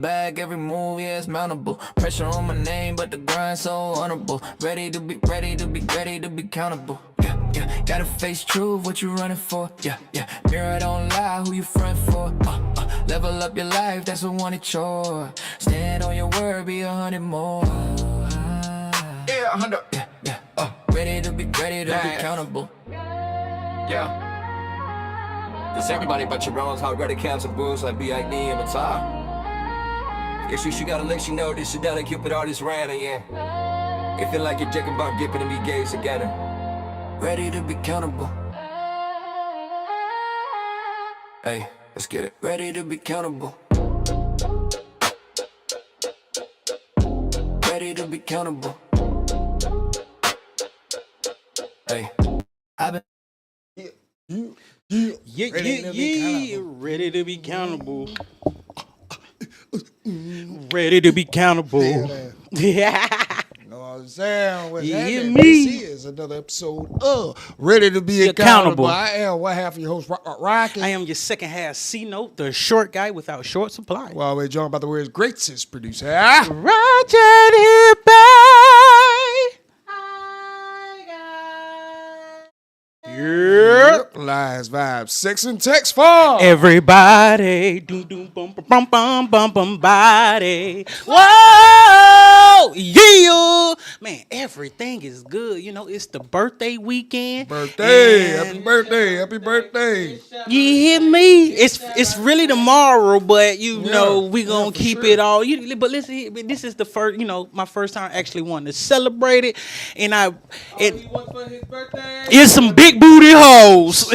Bag every move, yeah, it's mountable. Pressure on my name, but the grind so honorable. Ready to be countable. Yeah. Gotta face truth, what you running for? Yeah. Mirror don't lie, who you front for? Level up your life, that's a wanted chore. Stand on your word, be 100 more. Yeah, 100. Yeah. Ready to be countable. Yeah. It's everybody but your bones, how ready cancer booze like B.I.D. and the top. Guess you gotta let you know this shit down and keep it all this random, yeah. It feel like you're Jacob about dipping and be gays together. Ready to be countable. Hey, let's get it. Ready to be countable. Ready to be countable. Hey, I've been. Ready to be countable. Ready to be countable. Yeah. You know what I'm saying? What's You hear happening? me? This is another episode of Ready to Be Accountable. I am one half of your host, Rocky. I am your second half C-Note, the short guy without short supply. Well, we're joined by the world's greatest producer. Ratchet, Hippie. Yep. Lies, vibes, sex, and text form. Everybody, doom doom bum bum bum bum bum body. Whoa, yeah, man, everything is good. You know, it's the birthday weekend. Birthday, and- happy birthday, happy birthday. You hear me? It's really tomorrow, but you know we gonna for keep sure. it all. But listen, this is the first, my first time actually wanting to celebrate it, and it's some big booty hoes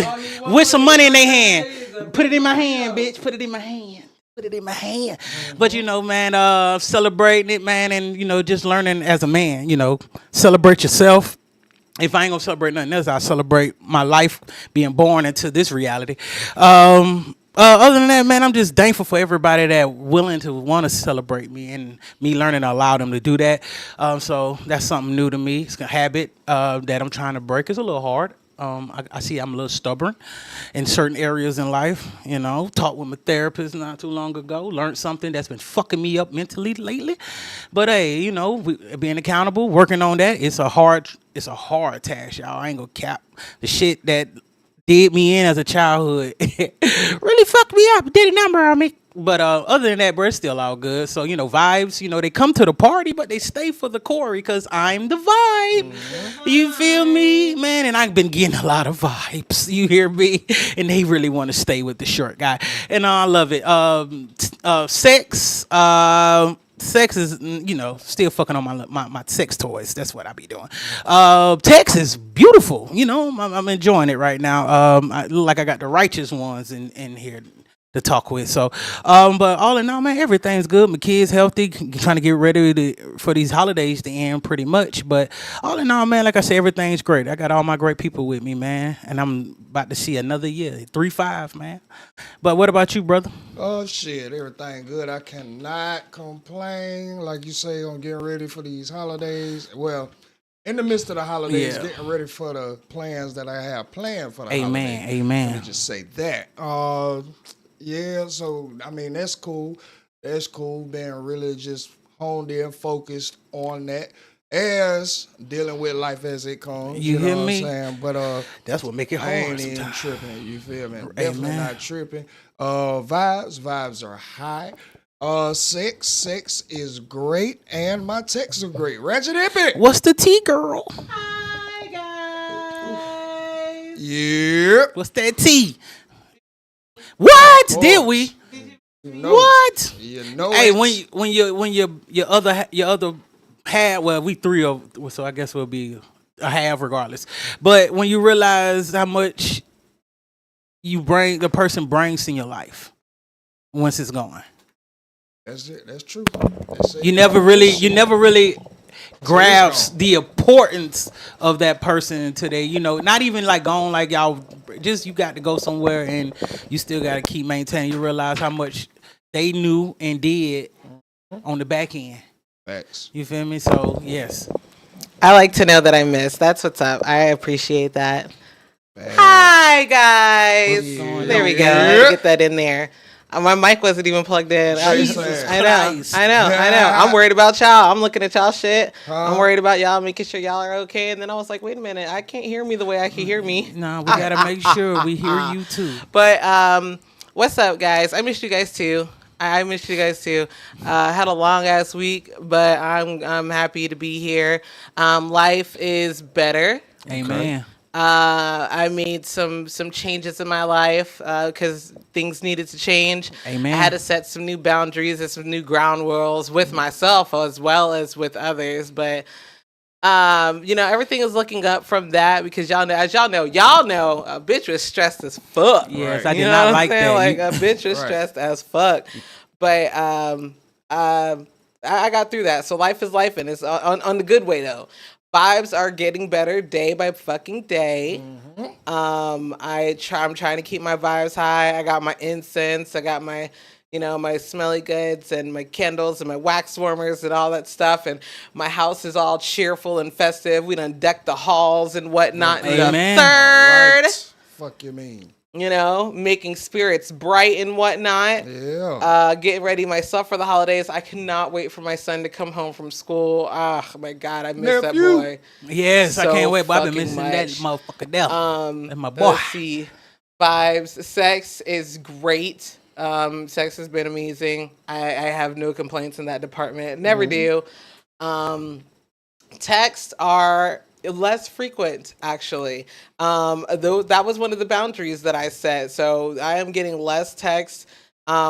with some money in their hand. Put it in my hand, bitch. Put it in my hand. Put it in my hand. But man, celebrating it, man, and just learning as a man. Celebrate yourself. If I ain't gonna celebrate nothing else, I'll celebrate my life being born into this reality. Other than that, man, I'm just thankful for everybody that willing to want to celebrate me and me learning to allow them to do that. So that's something new to me. It's a habit that I'm trying to break. It's a little hard. I see I'm a little stubborn in certain areas in life. Talked with my therapist not too long ago. Learned something that's been fucking me up mentally lately. But hey, being accountable, working on that. It's a hard task, y'all. I ain't gonna cap the shit that did me in as a childhood. Really fucked me up. Did a number on me. But other than that, bro, it's still all good. So, vibes, they come to the party, but they stay for the core because I'm the vibe. Mm-hmm. You feel me, man? And I've been getting a lot of vibes. You hear me? And they really want to stay with the short guy. And I love it. Sex is, still fucking on my sex toys. That's what I be doing. Text is beautiful. I'm enjoying it right now. I look like I got the righteous ones in here to talk with. So, but all in all, man, everything's good. My kids healthy, trying to get ready for these holidays to end pretty much. But all in all, man, like I said, everything's great. I got all my great people with me, man. And I'm about to see another year, 3-5, man. But what about you, brother? Oh, shit, everything good. I cannot complain. Like you say, I'm getting ready for these holidays. Well, in the midst of the holidays, getting ready for the plans that I have planned for the holidays. Amen. Let me just say that. Yeah, so, I mean, that's cool. That's cool, being really just honed in, focused on that, as dealing with life as it comes. You hear know me? What I'm saying? But that's what make it hard. I ain't even sometimes. tripping, you feel me? Definitely not tripping. Vibes are high. Sex is great, and my texts are great. Ratchet Hippie. What's the tea, girl? Hi, guys. Yeah. What's that tea? What did we? What? Hey, when your other half, well, we three of, so I guess we'll be a half regardless. But when you realize how much the person brings in your life once it's gone, that's it. That's true. You never really grasp the importance of that person today. Not even like gone like y'all. Just you got to go somewhere and you still got to keep maintaining. You realize how much they knew and did on the back end. Facts. You feel me? So yes. I like to know that I missed. That's what's up. I appreciate that. Hi, guys. There we go. I had to get that in there. My mic wasn't even plugged in. Jesus I know. I'm worried about y'all. I'm looking at y'all shit. I'm worried about y'all, making sure y'all are okay. And then I was like, wait a minute, I can't hear me the way I can hear me. No, we gotta make sure we hear you too. But what's up, guys? I missed you guys too. I missed you guys too. Had a long ass week, but I'm happy to be here. Life is better. Amen. I made some changes in my life because things needed to change. Amen. I had to set some new boundaries and some new ground rules with myself as well as with others. But everything is looking up from that because y'all know, a bitch was stressed as fuck. Yes, I did not like that. Like a bitch was stressed as fuck. But I got through that. So life is life, and it's on the good way though. Vibes are getting better day by fucking day. I'm trying to keep my vibes high. I got my incense. I got my, my smelly goods and my candles and my wax warmers and all that stuff. And my house is all cheerful and festive. We done decked the halls and whatnot. Amen. The third. Right. Fuck you mean? Making spirits bright and whatnot. Yeah. Getting ready myself for the holidays. I cannot wait for my son to come home from school. Oh my God, I miss that boy. Yes, I so can't wait. But I've been fucking missing that much. motherfucker there. That's my boy. Let's see. Vibes. Sex is great. Sex has been amazing. I have no complaints in that department. Never do. Texts are less frequent, actually. Though that was one of the boundaries that I set. So I am getting less texts,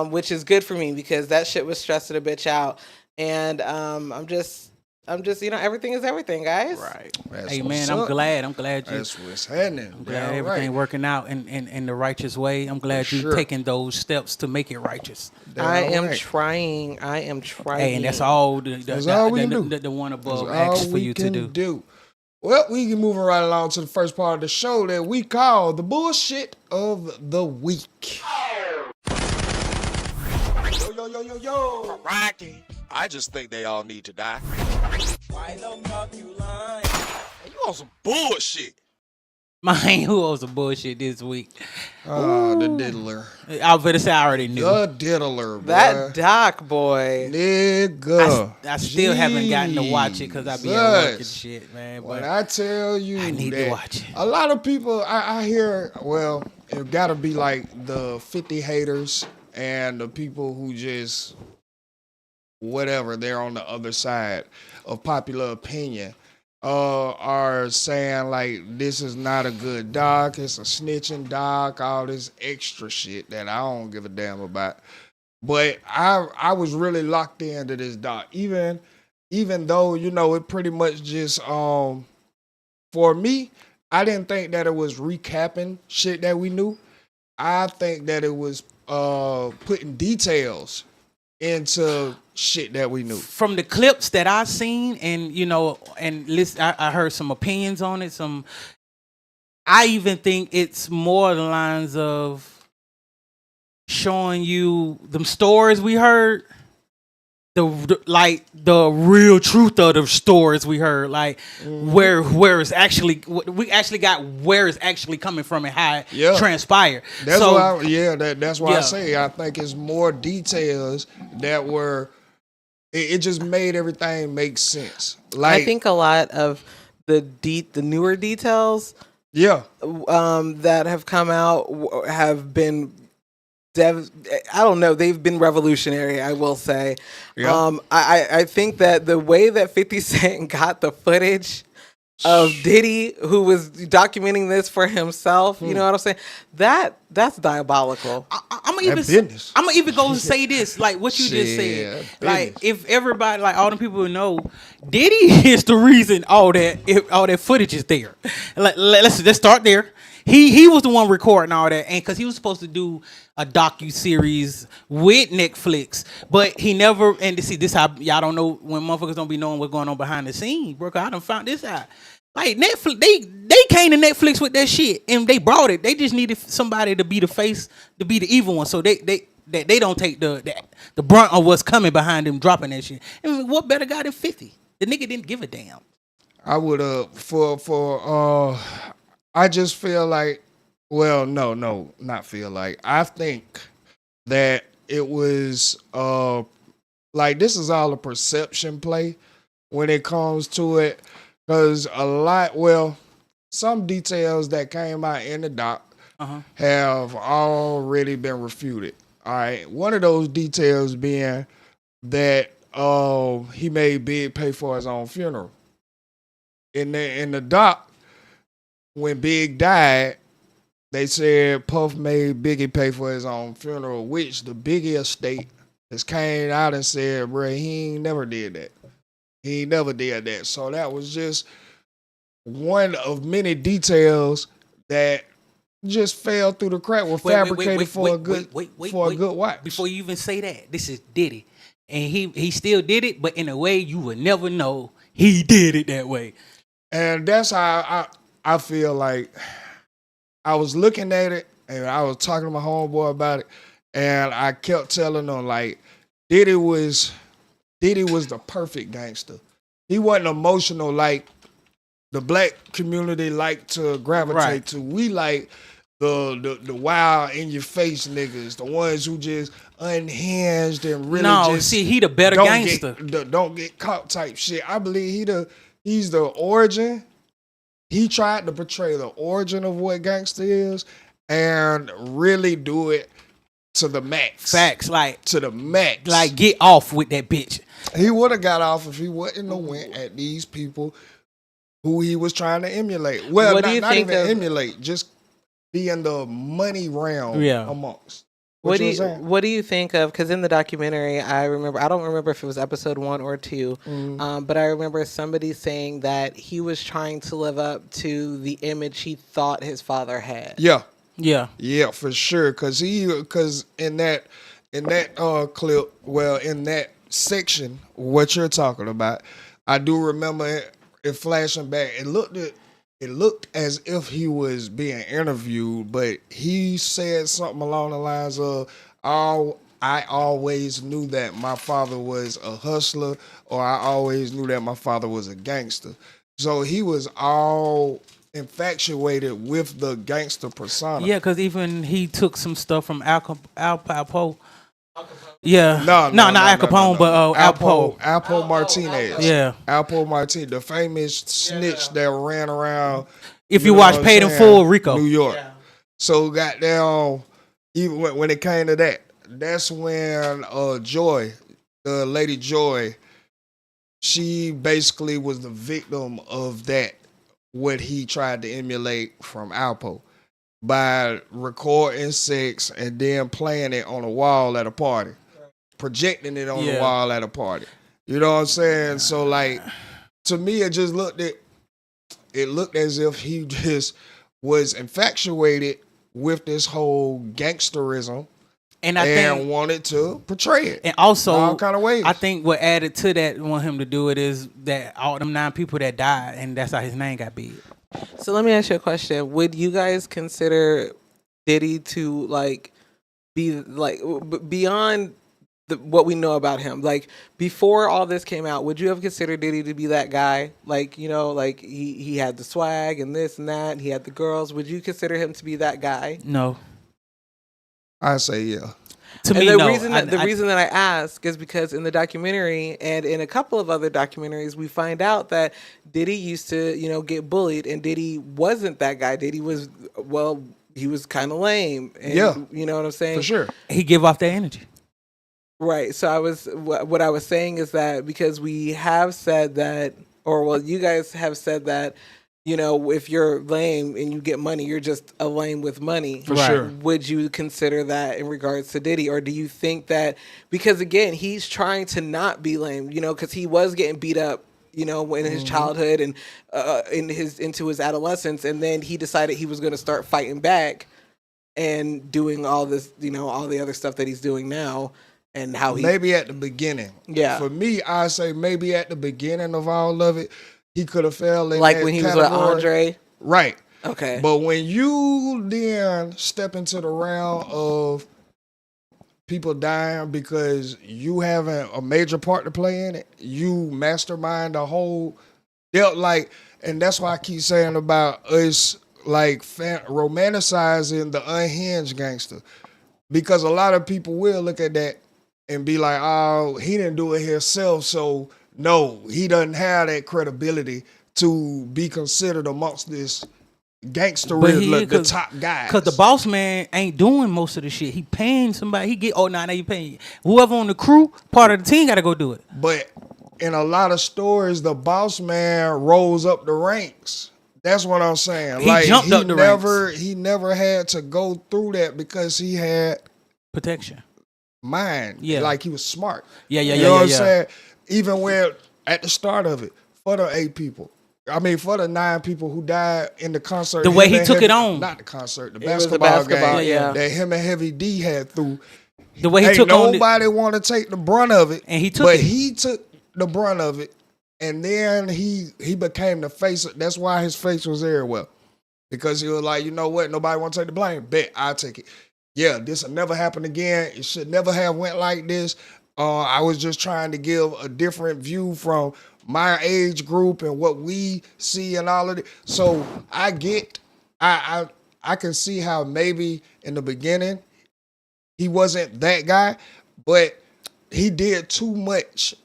which is good for me because that shit was stressing a bitch out. And I'm just everything is everything, guys. Right. That's Hey what's man, I'm up. glad you. That's what's happening. I'm glad everything working out in the righteous way. I'm glad you taking those steps to make it righteous. I am trying. Hey, and that's all the one above asks for you to do. Well, we can move right along to the first part of the show that we call the bullshit of the week. Yo. Rocky. I just think they all need to die. Why the fuck you lying? You on some bullshit. Man, who owes the bullshit this week? The diddler. I was gonna say I already knew. The diddler, boy. That Doc boy. Nigga. I still haven't gotten to watch it because I be at work and shit, man. But when I tell you I need to watch it. A lot of people, I hear, well, it gotta be like the 50 haters and the people who just, whatever, they're on the other side of popular opinion. Are saying like this is not a good doc, it's a snitching doc, all this extra shit that I don't give a damn about. But I was really locked into this doc, even though it pretty much just for me, I didn't think that it was recapping shit that we knew. I think that it was putting details into shit that we knew. From the clips that I seen and listen, I heard some opinions on it. I even think it's more the lines of showing you them stories we heard, the real truth of the stories we heard, like where it's actually we actually got where it's actually coming from and how it transpired. That's why I say I think it's more details that were. It just made everything make sense. Like I think a lot of the newer details, that have come out have been. I don't know. They've been revolutionary, I will say. Yeah. I think that the way that 50 Cent got the footage of Diddy, who was documenting this for himself, you know what I'm saying? That's diabolical. I'm gonna even go and say this, like what you just said. Like if everybody, like all the people who know, Diddy is the reason all that footage is there. Like let's start there. He was the one recording all that, and because he was supposed to do a docu-series with Netflix, but he never. And see, this how y'all don't know when motherfuckers don't be knowing what's going on behind the scenes, bro. I done found this out. Like Netflix, they came to Netflix with that shit, and they brought it. They just needed somebody to be the face, to be the evil one, so they don't take the brunt of what's coming behind them dropping that shit. I mean, what better guy than 50? The nigga didn't give a damn. I would I just feel like, well, no, not feel like. I think that it was like this is all a perception play when it comes to it, because some details that came out in the doc have already been refuted. All right, one of those details being that he made Big pay for his own funeral. In the doc, when Big died, they said Puff made Biggie pay for his own funeral, which the Biggie estate has came out and said, bro, he ain't never did that. He ain't never did that. So that was just one of many details that just fell through the crack, were fabricated for a good watch. Before you even say that, this is Diddy. And he still did it, but in a way you would never know he did it that way. And that's how I feel like I was looking at it and I was talking to my homeboy about it, and I kept telling him like Diddy was the perfect gangster. He wasn't emotional like the black community like to gravitate to. We like the wild in your face niggas, the ones who just unhinged and really he the better gangster. Don't get caught type shit. I believe he's the origin. He tried to portray the origin of what gangster is and really do it to the max. Facts, like to the max. Like get off with that bitch. He would have got off if he wouldn't have went at these people who he was trying to emulate. Well, not even emulate, just be in the money realm amongst. What do you think of? Because in the documentary, I don't remember if it was episode 1 or 2, but I remember somebody saying that he was trying to live up to the image he thought his father had. Yeah, for sure. Because in that clip, in that section, what you're talking about, I do remember it flashing back. It looked as if he was being interviewed, but he said something along the lines of, I always knew that my father was a hustler, or I always knew that my father was a gangster. So he was all infatuated with the gangster persona. Yeah, because even he took some stuff from Al Capone. Yeah. No, Al Capone, but Alpo Martinez. Yeah. Alpo Martinez, the famous snitch that ran around. If you watch Paid in Full, Rico. New York. Yeah. So goddamn, even when it came to that, that's when Joy, the Lady Joy, she basically was the victim of that, what he tried to emulate from Alpo, by recording sex and then playing it on a wall at a party, projecting it on the wall at a party. You know what I'm saying? So like, to me, it just looked as if he just was infatuated with this whole gangsterism and think, wanted to portray it. And also, all kind of ways. I think what added to that, want him to do it, is that all them 9 people that died, and that's how his name got big. So let me ask you a question. Would you guys consider Diddy to like be like beyond what we know about him? Like before all this came out, would you have considered Diddy to be that guy? Like, you know, like he had the swag and this and that. He had the girls. Would you consider him to be that guy? No. I say yeah. To me, the no. reason that I ask is because in the documentary and in a couple of other documentaries, we find out that Diddy used to, you know, get bullied, and Diddy wasn't that guy. Diddy was, he was kind of lame. And, you know what I'm saying? For sure. He give off that energy. Right. So what I was saying is that because we have said that, you guys have said that, you know, if you're lame and you get money, you're just a lame with money. For sure. Would you consider that in regards to Diddy? Or do you think that, because again, he's trying to not be lame, you know, because he was getting beat up, you know, in his childhood and into his adolescence. And then he decided he was going to start fighting back and doing all this, you know, all the other stuff that he's doing now. And how maybe at the beginning. Yeah. For me, I say maybe at the beginning of all of it, he could have fell in like that when he category. was with Andre. Right. Okay. But when you then step into the realm of people dying because you having a major part to play in it, you mastermind the whole and that's why I keep saying about us like romanticizing the unhinged gangster. Because a lot of people will look at that and be like, oh, he didn't do it himself, so no, he doesn't have that credibility to be considered amongst this gangster, the top guys. Because the boss man ain't doing most of the shit. He paying somebody. He get, now you paying. Whoever on the crew, part of the team got to go do it. But in a lot of stories, the boss man rolls up the ranks. That's what I'm saying. He jumped up the ranks. He never had to go through that because he had protection. Mind. Yeah. Like he was smart. Yeah. You know what I'm saying? Even where at the start of it, for the 8 people. I mean, for the 9 people who died in the concert. The way he took it on. Not the concert, the basketball game that him and Heavy D had through. The way he took on it. Nobody want to take the brunt of it. And he took it. But he took the brunt of it. And then he became the face. That's why his face was everywhere. Because he was like, you know what? Nobody want to take the blame. Bet, I'll take it. Yeah, this will never happen again. It should never have went like this. I was just trying to give a different view from my age group and what we see and all of it. So I can see how maybe in the beginning he wasn't that guy, but he did too much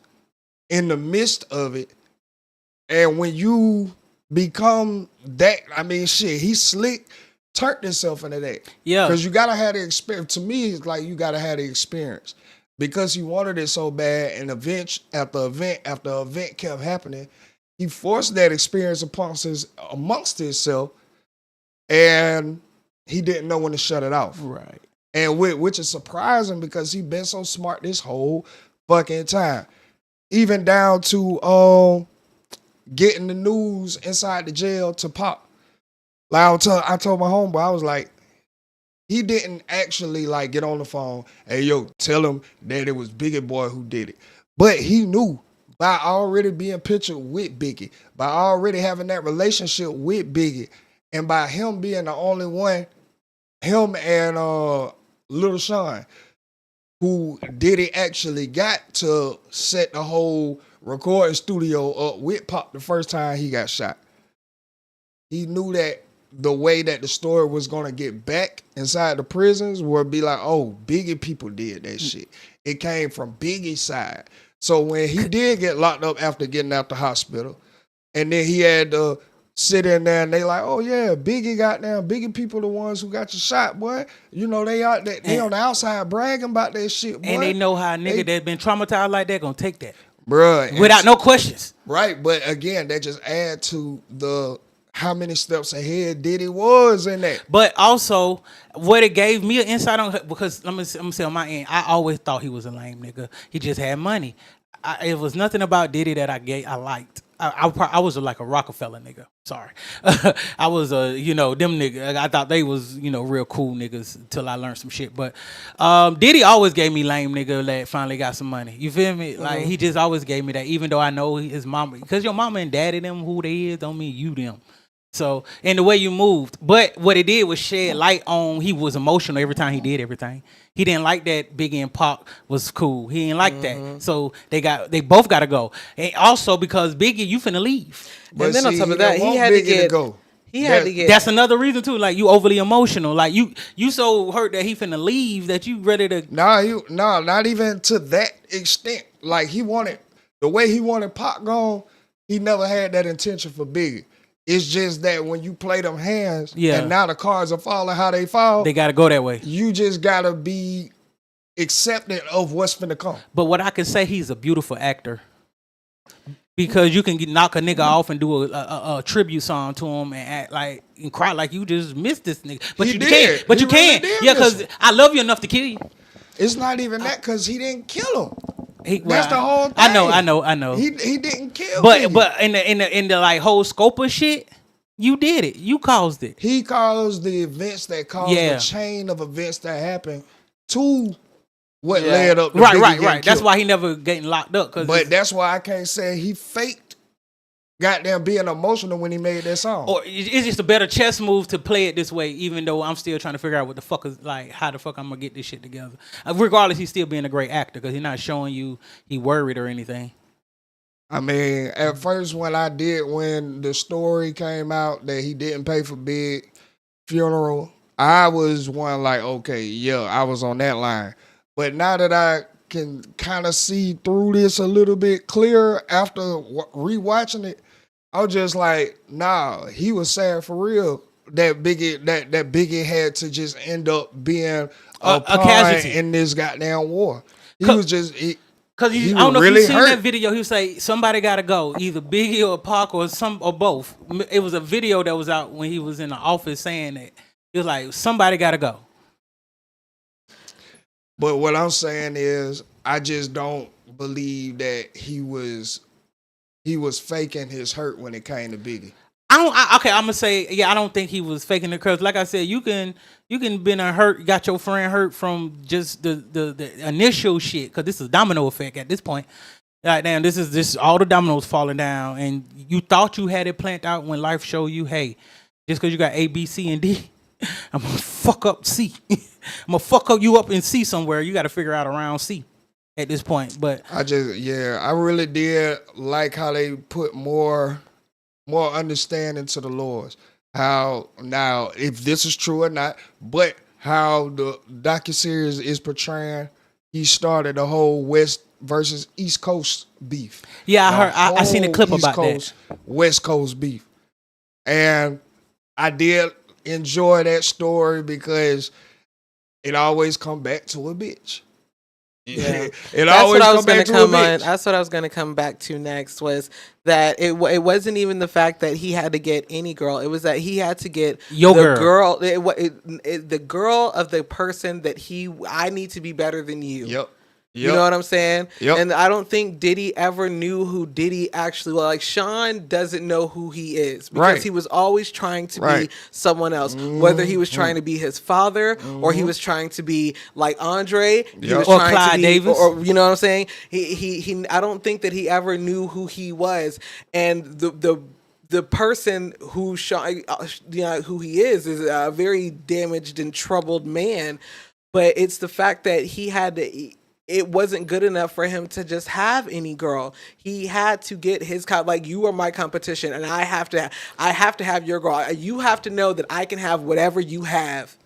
in the midst of it. And when you become that, I mean, shit, he slick turned himself into that. Yeah. Because you got to have the experience. To me, it's like you got to have the experience. Because he wanted it so bad, and event after event kept happening, he forced that experience amongst himself, and he didn't know when to shut it off. Right. And which is surprising because he been so smart this whole fucking time. Even down to getting the news inside the jail to Pop. Like I told my homeboy, I was like, he didn't actually like get on the phone, hey yo, tell him that it was Biggie Boy who did it. But he knew by already being pictured with Biggie, by already having that relationship with Biggie, and by him being the only one, him and Little Sean, who Diddy actually got to set the whole recording studio up with Pop the first time he got shot. He knew that the way that the story was going to get back inside the prisons would be like, oh, Biggie people did that shit. It came from Biggie's side. So when he did get locked up after getting out the hospital, and then he had to sit in there and they like, oh yeah, Biggie people the ones who got you shot, boy. You know, they on the outside bragging about that shit, boy. And they know how a nigga that been traumatized like that gonna take that. Bruh. Without no questions. Right, but again, that just add to the how many steps ahead Diddy was in that. But also, what it gave me an insight on, because I'm gonna say on my end, I always thought he was a lame nigga. He just had money. It was nothing about Diddy that I liked. I was like a Rockefeller nigga. Sorry. I was them niggas. I thought they was, real cool niggas until I learned some shit. But Diddy always gave me lame nigga that finally got some money. You feel me? Mm-hmm. Like, he just always gave me that, even though I know his mama. Because your mama and daddy them who they is don't mean you them. So, and the way you moved. But what it did was shed light on, he was emotional every time he did everything. He didn't like that Biggie and Pac was cool. He didn't like that. So they both got to go. And also because Biggie, you finna leave. But and then on top of that, he had to get go. He had to get. That's another reason too. Like, you overly emotional. Like, you so hurt that he finna leave that you ready to. No, not even to that extent. Like, the way he wanted Pac gone, he never had that intention for Biggie. It's just that when you play them hands, and now the cards are falling how they fall, they got to go that way. You just got to be accepting of what's finna come. But what I can say, he's a beautiful actor. Because you can knock a nigga off and do a tribute song to him and act like and cry like you just missed this nigga. But you can't. But you can. Yeah, because I love you enough to kill you. It's not even that, because he didn't kill him. That's the whole thing. I know. He didn't kill. But in the like whole scope of shit, you did it. You caused it. He caused the events that caused the chain of events that happened to what led up. To Right. That's why he never getting locked up. But that's why I can't say he faked goddamn being emotional when he made that song. Or it's just a better chess move to play it this way, even though I'm still trying to figure out what the fuck is, like, how the fuck I'm gonna get this shit together. Regardless, he's still being a great actor because he's not showing you he worried or anything. I mean, at first when the story came out that he didn't pay for Big funeral, I was one like, okay, yeah, I was on that line. But now that I can kind of see through this a little bit clearer after rewatching it, I was just like, nah, he was sad for real. That Biggie had to just end up being a casualty in this goddamn war. He was just because I don't know if you seen that video. He was say somebody got to go, either Biggie or Pac or both. It was a video that was out when he was in the office saying that. He was like, somebody got to go. But what I'm saying is, I just don't believe that he was faking his hurt when it came to Biggie. I'm gonna say, yeah, I don't think he was faking the curse. Like I said, you can been hurt, got your friend hurt from just the initial shit, because this is domino effect at this point. Like, damn, this is all the dominoes falling down, and you thought you had it planned out when life showed you, hey, just because you got A, B, C, and D, I'm gonna fuck up C. I'm gonna fuck up you up in C somewhere. You got to figure out around C at this point. But I really did like how they put more understanding to the laws. How now, if this is true or not, but how the docuseries is portraying, he started the whole West versus East Coast beef. Yeah, I heard. I seen a clip about that. West Coast beef, and I did enjoy that story because it always come back to a bitch. Yeah, that's what I was going to come on. That's what I was going to come back to next. Was that it wasn't even the fact that he had to get any girl. It was that he had to get the girl. The girl of the person that I need to be better than you. Yep. You know what I'm saying? Yep. And I don't think Diddy ever knew who Diddy actually was. Like, Sean doesn't know who he is because he was always trying to be someone else. Whether he was trying to be his father or he was trying to be like Andre, he was or trying Clyde to be, Davis. or you know what I'm saying? He I don't think that he ever knew who he was. And the person who Sean, who he is a very damaged and troubled man. But it's the fact that he had to. It wasn't good enough for him to just have any girl. He had to get his like, you are my competition, and I have to have your girl. You have to know that I can have whatever you have.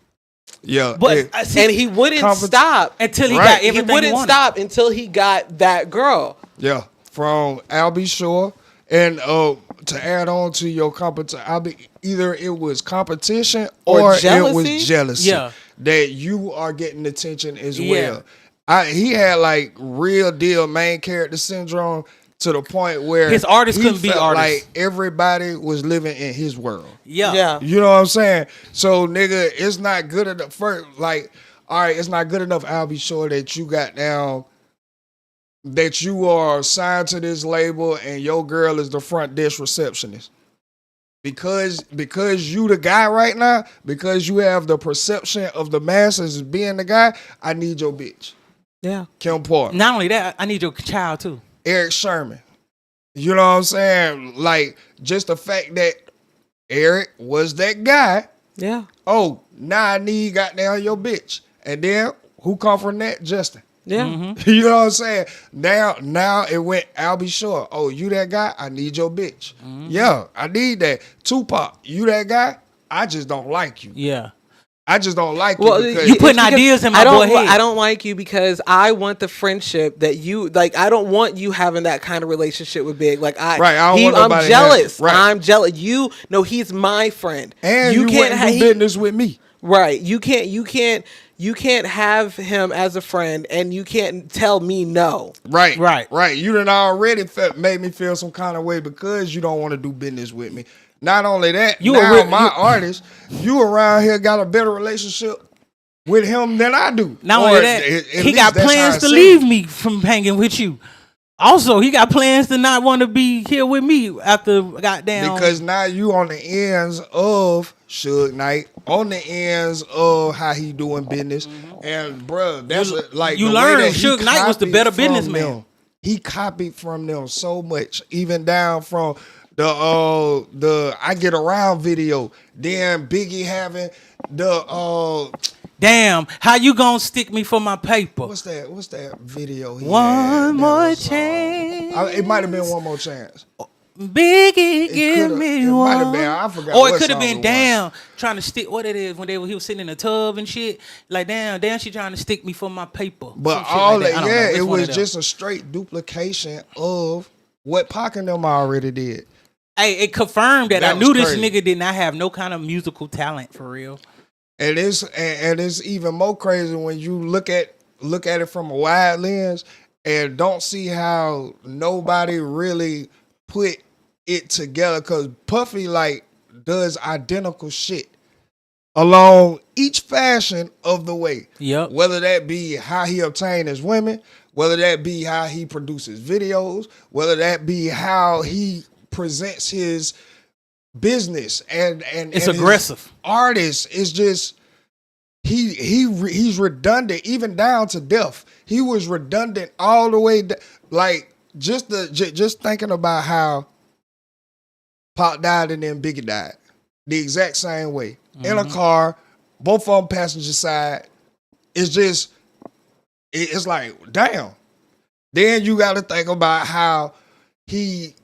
Yeah, but and he wouldn't stop until he got everything. He wouldn't stop until he got that girl. Yeah, from Albie Shore, and to add on to your competition, either it was competition or jealousy? It was jealousy. Yeah, that you are getting attention as well. He had like real deal main character syndrome to the point where his artists couldn't be artists. Like everybody was living in his world. Yeah. You know what I'm saying? So nigga, it's not good enough. First, like, all right, it's not good enough. I'll be sure that you got down, that you are signed to this label and your girl is the front desk receptionist. Because you the guy right now, because you have the perception of the masses as being the guy, I need your bitch. Yeah. Kim Porter. Not only that, I need your child too. Eric Sherman. You know what I'm saying? Like, just the fact that Eric was that guy. Yeah. Oh, now I need goddamn your bitch. And then who come from that? Justin. Yeah. Mm-hmm. You know what I'm saying? Now it went, I'll be sure. Oh, you that guy? I need your bitch. Mm-hmm. Yeah, I need that. Tupac, you that guy? I just don't like you. Yeah. I just don't like you because you putting ideas in my boy head. I don't like you because I want the friendship that you like. I don't want you having that kind of relationship with Big. Like I'm jealous. I'm jealous. You know he's my friend, and you can't do business with me. Right. You can't have him as a friend, and you can't tell me no. Right. You done already made me feel some kind of way because you don't want to do business with me. Not only that, artist, you around here got a better relationship with him than I do. Not only that, he got plans to leave me from hanging with you. Also, he got plans to not want to be here with me after goddamn. Because now you on the ends of Suge Knight, on the ends of how he doing business, and bruh, that's you learn Suge Knight was the better businessman. He copied from them so much, even down from the I Get Around video, then Biggie having the damn, how you gonna stick me for my paper? What's that video? One more chance. It might have been One More Chance. Biggie, give me It might have one. been. I forgot. Or it what could have song been was. damn trying to stick what it is when he was sitting in the tub and shit. Like damn, she trying to stick me for my paper. But Some shit all like that, I don't know. yeah, It's it one was of them. just a straight duplication of what Pac and them already did. Hey, it confirmed that I That knew was this crazy. nigga did not have no kind of musical talent for real. And it's even more crazy when you look at it from a wide lens and don't see how nobody really put it together, because Puffy like does identical shit along each fashion of the way. Yep. Whether that be how he obtained his women, whether that be how he produces videos, whether that be how he presents his business and It's and aggressive. his artist is just he's redundant even down to death. He was redundant all the way like just thinking about how Pac died and then Biggie died the exact same way in a car, both on passenger side. It's just it's like damn. Then you got to think about how he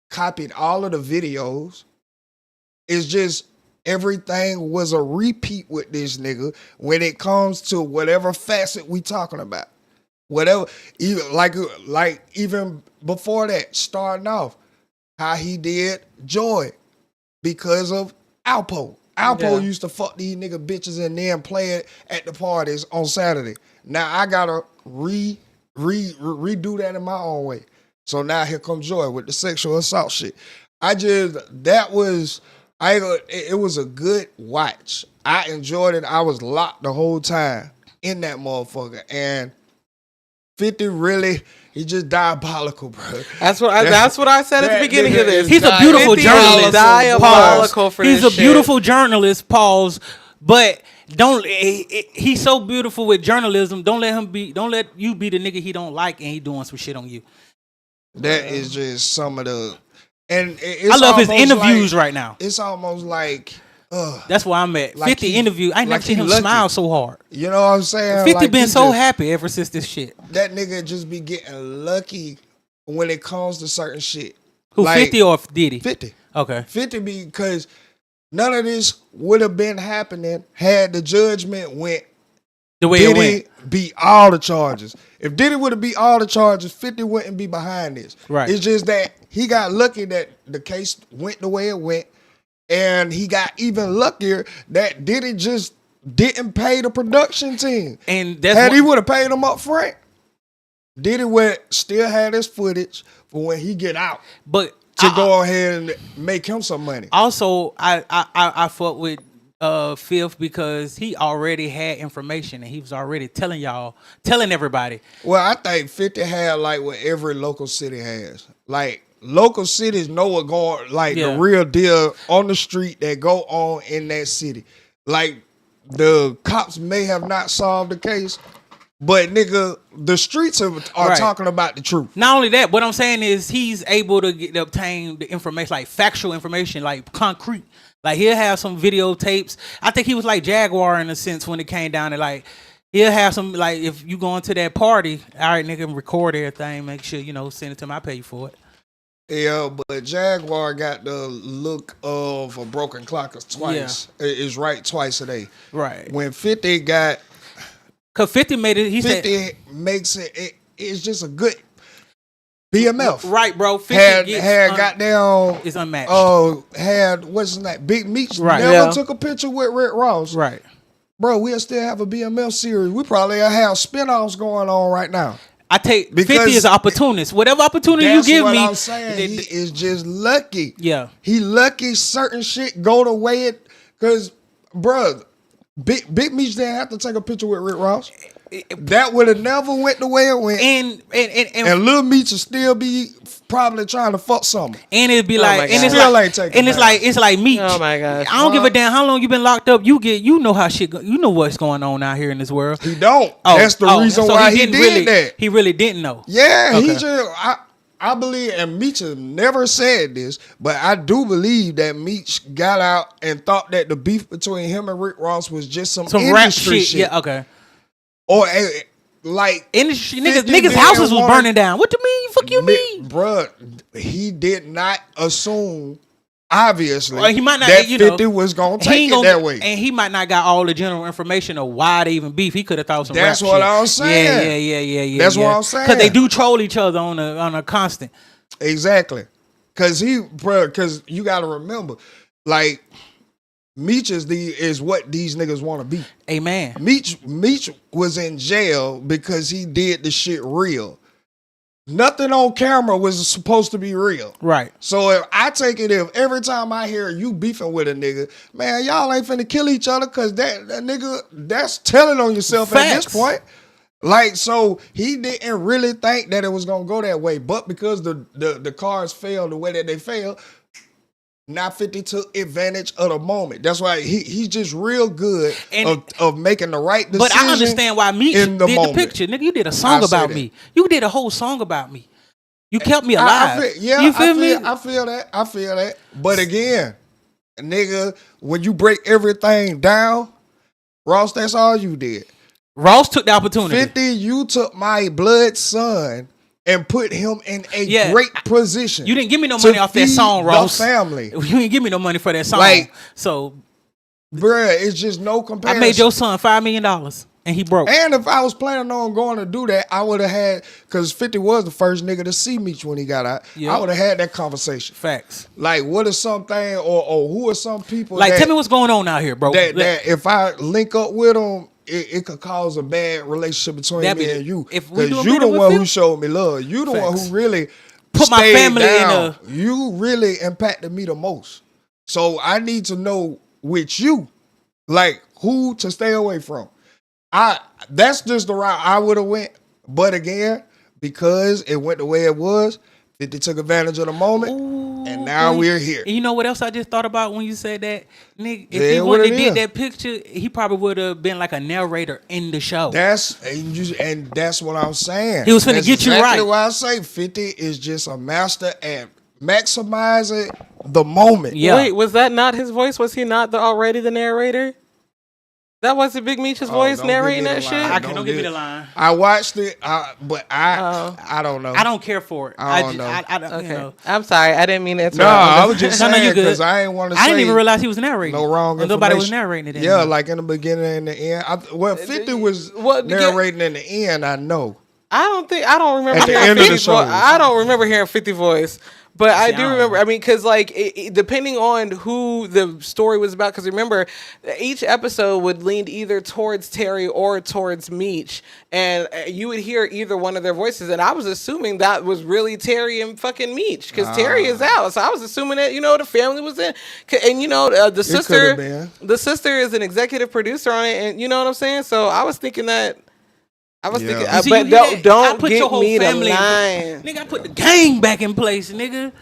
copied all of the videos. It's just everything was a repeat with this nigga when it comes to whatever facet we talking about. Whatever, even like even before that, starting off, how he did Joy because of Alpo. Alpo used to fuck these nigga bitches and then play it at the parties on Saturday. Now I gotta redo that in my own way. So now here comes Joy with the sexual assault shit. It was a good watch. I enjoyed it. I was locked the whole time in that motherfucker. And 50 really, he just diabolical, bro. That's what I said at the beginning of this. He's a beautiful 50 is journalist. diabolical for He's this a beautiful journalist. Pause. But he's so beautiful with journalism. Don't let you be the nigga he don't like and he doing some shit on you. That is just some of the, and I love his interviews right now. It's almost like, that's where I'm at. like 50 interview. I ain't like never seen he him lucky. smile so hard. you know what I'm saying? 50 Like, been he so just- happy ever since this shit. That nigga just be getting lucky when it comes to certain shit. Who, Like, 50 or Diddy? 50. Okay. 50 because none of this would have been happening had the judgment went The way it Diddy went. beat all the charges. If Diddy would have beat all the charges, 50 wouldn't be behind this. Right. It's just that he got lucky that the case went the way it went. And he got even luckier that Diddy just didn't pay the production team. And that's Had what- he would have paid them up front, Diddy would still have his footage for when he get out But to go ahead and make him some money. also, I fuck with Fifth because he already had information and he was already telling everybody. Well, I think 50 had like what every local city has. Like local cities know what going like Yeah. the real deal on the street that go on in that city. Like the cops may have not solved the case, but nigga, the streets are Right. talking about the truth. Not only that, what I'm saying is he's able to obtain the information, like factual information, like concrete. Like he'll have some videotapes. I think he was like Jaguar in a sense when it came down to like he'll have some like if you going to that party, all right, nigga, record everything, make sure send it to him. I pay you for it. Yeah, but Jaguar got the look of a broken clock twice. It's right twice a day. Right. When 50 got Cause 50 made it. He 50 said, makes it's just a good BMF. right, bro. 50 Had goddamn is unmatched. had what's his name? Big Meech Right. never Yeah. took a picture with Rick Ross. right. Bro, we'll still have a BMF series. We probably have spin-offs going on right now. I take Because 50 as an opportunist. Whatever opportunity you That's give what me. I'm saying. He is just lucky. Yeah. He lucky certain shit go the way it, cause bruh, Big Meech didn't have to take a picture with Rick Ross. That would have never went the way it went. And Lil Meech will still be probably trying to fuck something. And it'd be Oh like, my and God. it's Still like, ain't taking and it's back. like, it's like Meech. Oh my gosh. I don't give a damn how long you been locked up. You know how shit. You know what's going on out here in this world. He don't. That's the reason so why he didn't did really, that. He really didn't know. Yeah, Okay. he just I believe, and Meech never said this, but I do believe that Meech got out and thought that the beef between him and Rick Ross was just some Rap industry shit. Yeah. Okay. Or like Industry 50 niggas didn't houses was wanna- burning down. What you mean? You Fuck you mean? Bruh, he did not assume, obviously, Well, he might not, that you know, 50 was going to he take ain't it gonna- that way. And he might not got all the general information of why they even beef. He could have thought some That's rap what shit. I'm saying. Yeah. That's what I'm saying. Because they do troll each other on a constant. Exactly. Because you got to remember, like, Meech is what these niggas want to be. Amen. Meech was in jail because he did the shit real. Nothing on camera was supposed to be real. Right. So if I take it, if every time I hear you beefing with a nigga, man, y'all ain't finna kill each other because that nigga, that's telling on yourself at this Facts. point. Like, so he didn't really think that it was gonna go that way, but because the cards failed the way that they failed, now 50 took advantage of the moment. That's why he's just real good of making the right decision. But I understand why Meech in did moment. the picture. Nigga, you did a song I say about that. me. You did a whole song about me. You kept me alive. You feel me? I feel that. But again, nigga, when you break everything down, Ross, that's all you did. Ross took the opportunity. 50, you took my blood son and put him in a great position. You didn't give me no money off that song, Ross. The family. You didn't give me no money for that song. Like, so, bruh, it's just no comparison. I made your son $5 million and he broke. And if I was planning on going to do that, I would have had, because 50 was the first nigga to see Meech when he got out. Yep. I would have had that conversation. Facts. Like, what are something, or who are some people Like, tell me what's going on out here, bro. that if I link up with them, it could cause a bad relationship between me and you. If we Because do a you the meeting with one him, who showed me love. You the one Facts. who really Put my stayed family in down. a- You really impacted me the most. So I need to know with you, like, who to stay away from. That's just the route I would have went. But again, because it went the way it was, 50 took advantage of the moment, and now we're here. And you know what else I just thought about when you said that? Nigga, if Yeah, he what wouldn't it have did is. that picture, he probably would have been like a narrator in the show. And that's what I'm saying. He was finna That's get you exactly right. why I say 50 is just a master at maximizing the moment. Yeah. Wait, was that not his voice? Was he not already the narrator? That wasn't Big Meech's voice don't give narrating me the that shit? line. I can't, don't give me the line. I watched it, but I don't know. I don't care for it. I don't know. I don't, Okay. you know. I'm sorry. I didn't mean to interrupt. No, I was just No, no, you saying good. because I ain't want to say I didn't even realize he was narrating. no wrong Or nobody was information. narrating it. Yeah, like in the beginning and the end. 50 was narrating in the end, I know. I don't remember At the hearing end of the 50 show. I don't remember hearing 50 voice. But I See, do I don't remember, know. I mean, because like, depending on who the story was about, because remember, each episode would lean either towards Terry or towards Meech, and you would hear either one of their voices, and I was assuming that was really Terry and fucking Meech, because Terry is out, so I was assuming that, the family was in, and the sister, been. the sister is an executive producer on it, and you know what I'm saying, so I was thinking that, thinking, You see, but you hear that? I don't put get your whole me the family in- line. Nigga, I put the gang back in place, nigga.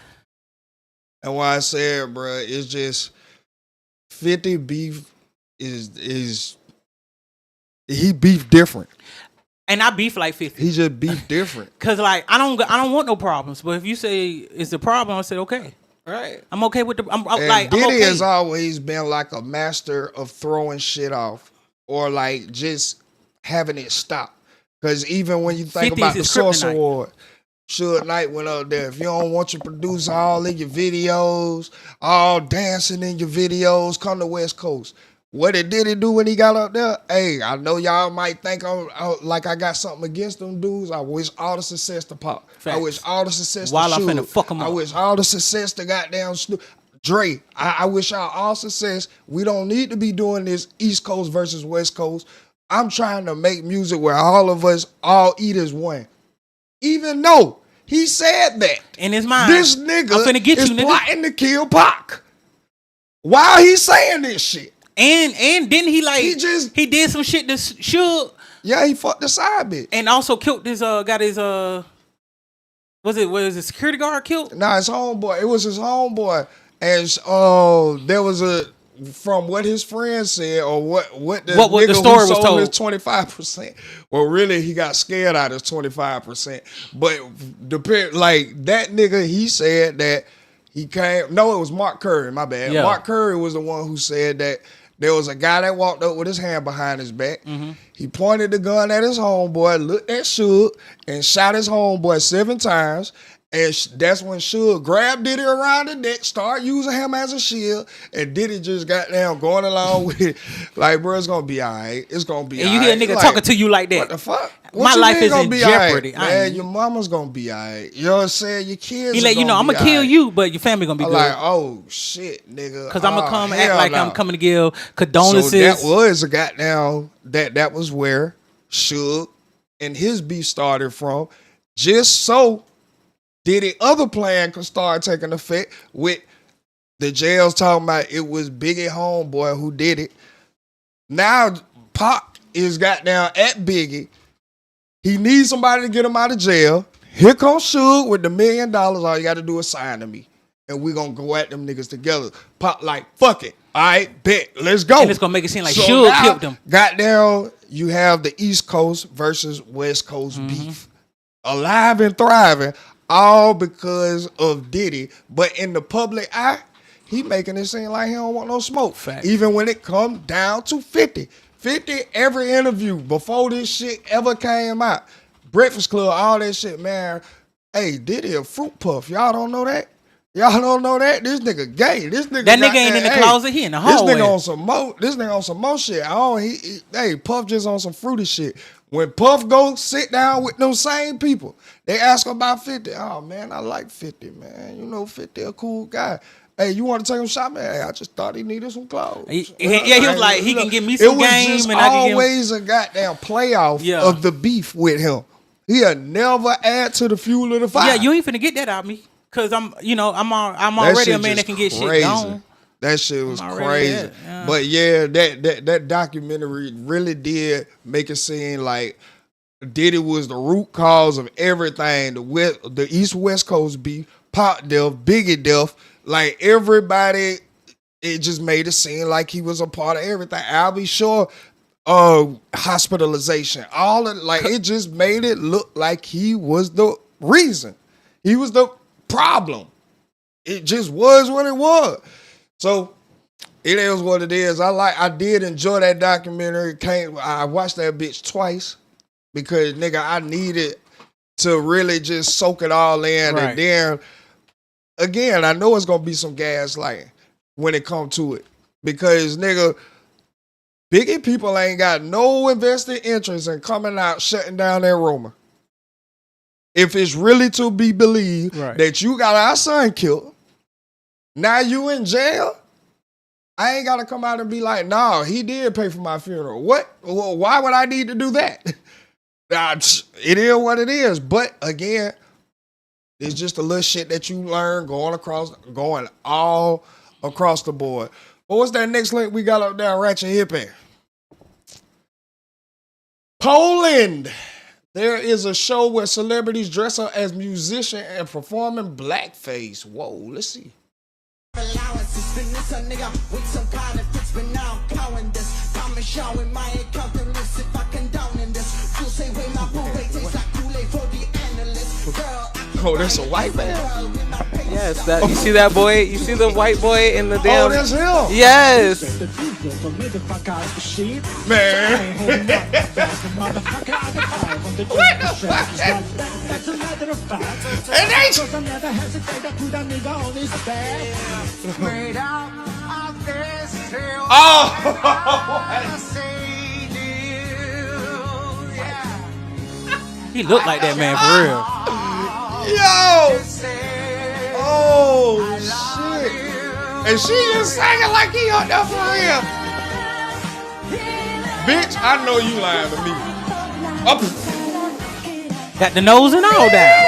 And why I said, bro, it's just 50 beef is he beef different. And I beef like 50. He just beef different. Cause like I don't want no problems. But if you say it's a problem, I said okay. Right. I'm okay with the. I'm And like Diddy I'm okay. has always been like a master of throwing shit off or like just having it stop. Because even when you think 50 about is the his Source kryptonite. Award, Suge Knight went up there. If you don't want your producer all in your videos, all dancing in your videos, come to West Coast. What did Diddy do when he got up there? Hey, I know y'all might think I'm like I got something against them dudes. I wish all the success to Pop. Facts. I wish all the success While to I'm finna Suge. fuck 'em I up. wish all the success to goddamn Snoop. Dre, I wish y'all all success. We don't need to be doing this East Coast versus West Coast. I'm trying to make music where all of us all eat as one. Even though he said that. in his mind. This nigga I'm finna get is you, nigga. plotting to kill Pac. While he's saying this shit. And didn't he like He just- he did some shit to Suge Yeah, he fucked the side bitch. and also killed his got his was it security guard killed? Nah, his homeboy. It was his homeboy. And there was from what his friends said, or what the What nigga the story who was sold told. his 25%. Well, really, he got scared out of his 25%. But like that nigga, he said that he came. No, it was Mark Curry. My bad. Yeah. Mark Curry was the one who said that There was a guy that walked up with his hand behind his back. He pointed the gun at his homeboy, looked at Suge, and shot his homeboy 7 times. And that's when Suge grabbed Diddy around the neck, started using him as a shield, and Diddy just got down going along with it. Like, bro, it's gonna be all right. It's gonna be all right. And you hear a nigga like, talking to you like that. What the fuck? My life is in jeopardy. Right? Man, your mama's gonna be all right. You know what I'm saying? Your kids He let you know, I'm gonna kill you, but your family gonna be I'm good. like, oh, shit, nigga. Because I'm gonna come act hell like no. I'm coming to give condolences. So that was a goddamn, that was where Suge and his beef started from. Just so Diddy other plan could start taking effect with the jails talking about it was Biggie homeboy who did it. Now Pac is goddamn at Biggie. He needs somebody to get him out of jail. Here comes Suge with the $1 million. All you got to do is sign to me. And we going to go at them niggas together. Pac like, fuck it. All right, bet. Let's go. And it's going to make it seem like Suge killed them. Goddamn, you have the East Coast versus West Coast beef. Alive and thriving. All because of Diddy. But in the public eye, he making it seem like he don't want no smoke. Fact. Even when it come down to 50. 50, every interview before this shit ever came out. Breakfast Club, all that shit, man. Hey, Diddy a fruit puff. Y'all don't know that? Y'all don't know that? This nigga gay. This nigga That nigga ain't in the closet. He in the This hallway. nigga on some more shit. Hey, Puff just on some fruity shit. When Puff go sit down with them same people, they ask about 50. Oh, man, I like 50, man. You know 50 a cool guy. Hey, you want to take him shot, man? Hey, I just thought he needed some clothes. He was like, he can give me some game. It was just and I can give him... always a goddamn playoff of the beef with him. He'll never add to the fuel of the fire. Yeah, you ain't finna get that out of me. Because I'm already a man that can get shit gone. That shit was crazy. Yeah. But yeah, that documentary really did make it seem like Diddy was the root cause of everything. The East-West Coast beef, Pac death, Biggie death. Like everybody, it just made it seem like he was a part of everything. I'll be sure hospitalization. All of it just made it look like he was the reason. He was the problem. It just was what it was. So it is what it is. I did enjoy that documentary. I watched that bitch twice because nigga, I needed to really just soak it all in. Right. And then again, I know it's gonna be some gaslighting when it come to it. Because nigga, Biggie people ain't got no invested interest in coming out shutting down that rumor. If it's really to be believed that you got our son killed, now you in jail, I ain't got to come out and be like, nah, he did pay for my funeral. What? Well, why would I need to do that? It is what it is. But again, it's just a little shit that you learn going all across the board. But what's that next link we got up there, Ratchet Hippie? Poland. There is a show where celebrities dress up as musicians and perform in blackface. Whoa, let's see. Oh, that's a white man? Yes, you see that boy? You see the white boy in the damn... Oh, that's him? Yes! Man. What the fuck? And He looked like that man for real. Yo! Oh, shit. And she just singing like he out there for real. Bitch, I know you lying to me. Got the nose and all down.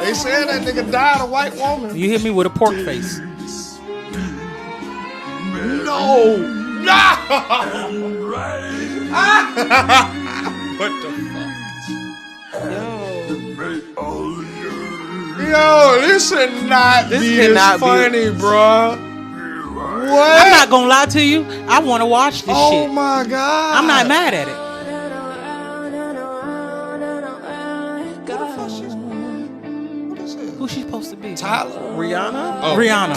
They said that nigga died a white woman. You hit me with a pork face. No. No. What the fuck? Yo, this should not be as funny, bro. What? I'm not gonna lie to you. I want to watch this shit. Oh my god. I'm not mad at it. Who's she supposed to be? Tyler? Rihanna? Oh. Rihanna.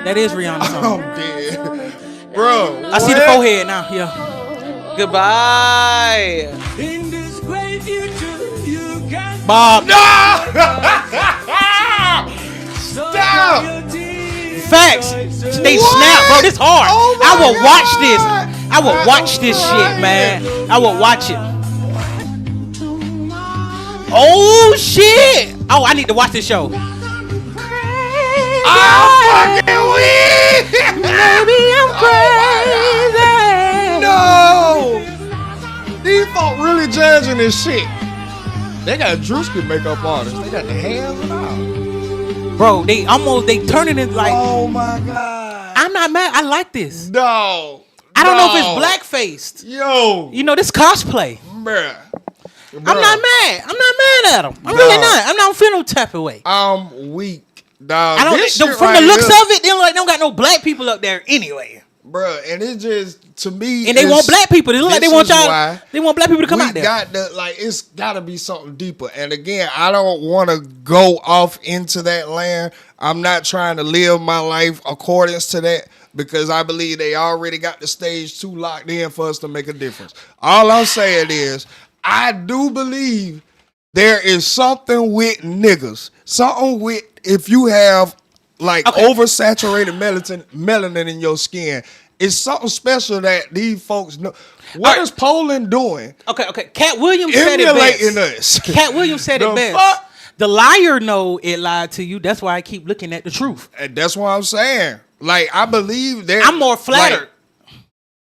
That is Rihanna's song. I'm dead. Bro, I see the forehead now. Yeah. Goodbye. Bob. Stop! Facts. They snap, bro. This hard. Oh my I will watch God. this. I will watch this shit, man. I will watch it. Oh shit! Oh, I need to watch this show. I'm fucking weak! Baby, I'm crazy. No! These folk really judging this shit. They got Drewski makeup artists. They got the hands and all. Bro, they turning it like. Oh my God. I'm not mad. I like this. No. I don't know if it's black faced. Yo. You know, this cosplay. Bruh. I'm not mad. I'm not mad at him. I'm really not. I'm not feeling no type of way. I'm weak. Dog. I don't. This From shit the right looks here, of it, they don't got no black people up there anyway. Bruh, and it just, to me, And they want black people. They look like they this want is y'all. why They want black people to come out we there. got the, like, it's got to be something deeper. And again, I don't want to go off into that land. I'm not trying to live my life accordance to that because I believe they already got the stage 2 locked in for us to make a difference. All I'm saying is, I do believe there is something with niggas. Something with, if you have like oversaturated melanin in your skin, it's something special that these folks know. What is Poland doing? Okay. Cat Williams said it Emulating best. us. Cat Williams said it The best. fuck? The liar know it lied to you. That's why I keep looking at the truth. And that's what I'm saying. Like, I believe that I'm more flattered. like,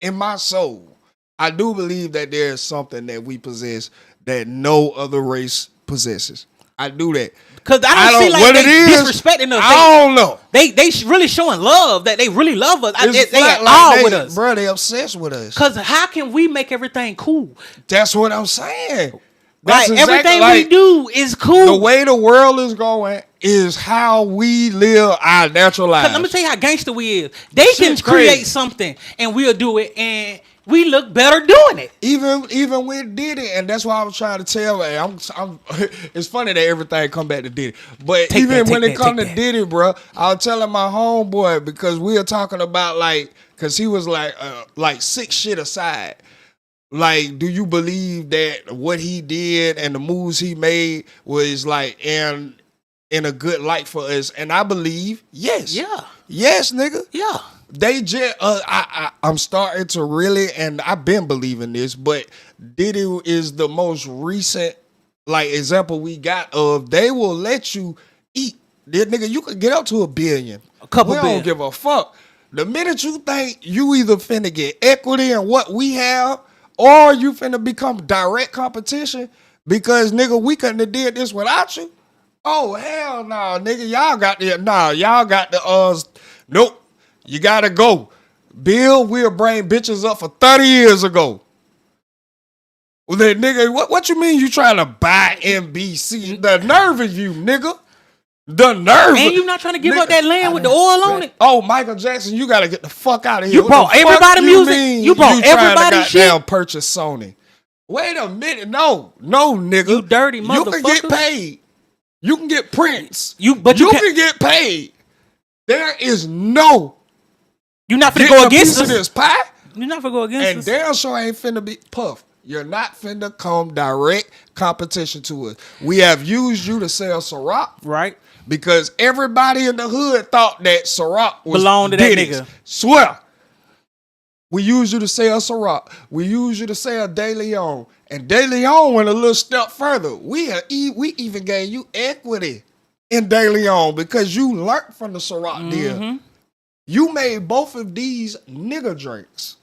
in my soul, I do believe that there is something that we possess that no other race possesses. I do that. Because I don't see like they disrespecting us. I don't know. They really showing love, that they really love us. They flat at like all they, with us. Bro, they obsessed with us. Because how can we make everything cool? That's what I'm saying. Like, That's everything like, we do is cool. the way the world is going is how we live our natural lives. Let me tell you how gangster we is. They can Shit create crazy. something and we'll do it, and we look better doing it. Even with Diddy, and that's why I was trying to tell. I'm it's funny that everything come back to Diddy, but Take even that, when take it that, come take to that. Diddy, bro, I was telling my homeboy because we were talking about like, because he was like sick shit aside. Like, do you believe that what he did and the moves he made was like in a good light for us? And I believe yes. Yeah. Yes, nigga. Yeah. They just, I'm starting to really, and I've been believing this, but Diddy is the most recent, like, example we got of they will let you eat. This nigga, you could get up to $1 billion. A couple we billion. don't give a fuck. The minute you think you either finna get equity in what we have, or you finna become direct competition, because nigga, we couldn't have did this without you. Oh, hell no, nigga. Y'all got the, nope. You gotta go. Bill, we'll bring bitches up for 30 years ago. Well, then, nigga, what you mean you trying to buy NBC? The nerve of you, nigga. The nerve. And you not trying to give up that land with the oil on it? Oh, Michael Jackson, you gotta get the fuck out of here. You brought everybody music? You brought everybody shit? Goddamn purchase Sony. Wait a minute. No, nigga. You dirty You can get motherfucker. paid. You can get Prince. You can get paid. There is no You're not finna getting go a piece against of us. this pie. You're not finna go against And us. damn sure ain't finna be Puff. You're not finna come direct competition to us. We have used you to sell Ciroc, Right. because everybody in the hood thought that Ciroc was Belonged to that Diddy's. nigga. Swear. We used you to sell Ciroc. We used you to sell De Leon. And De Leon went a little step further. We even gave you equity in De Leon because you learned from the Ciroc deal. You made both of these nigga drinks.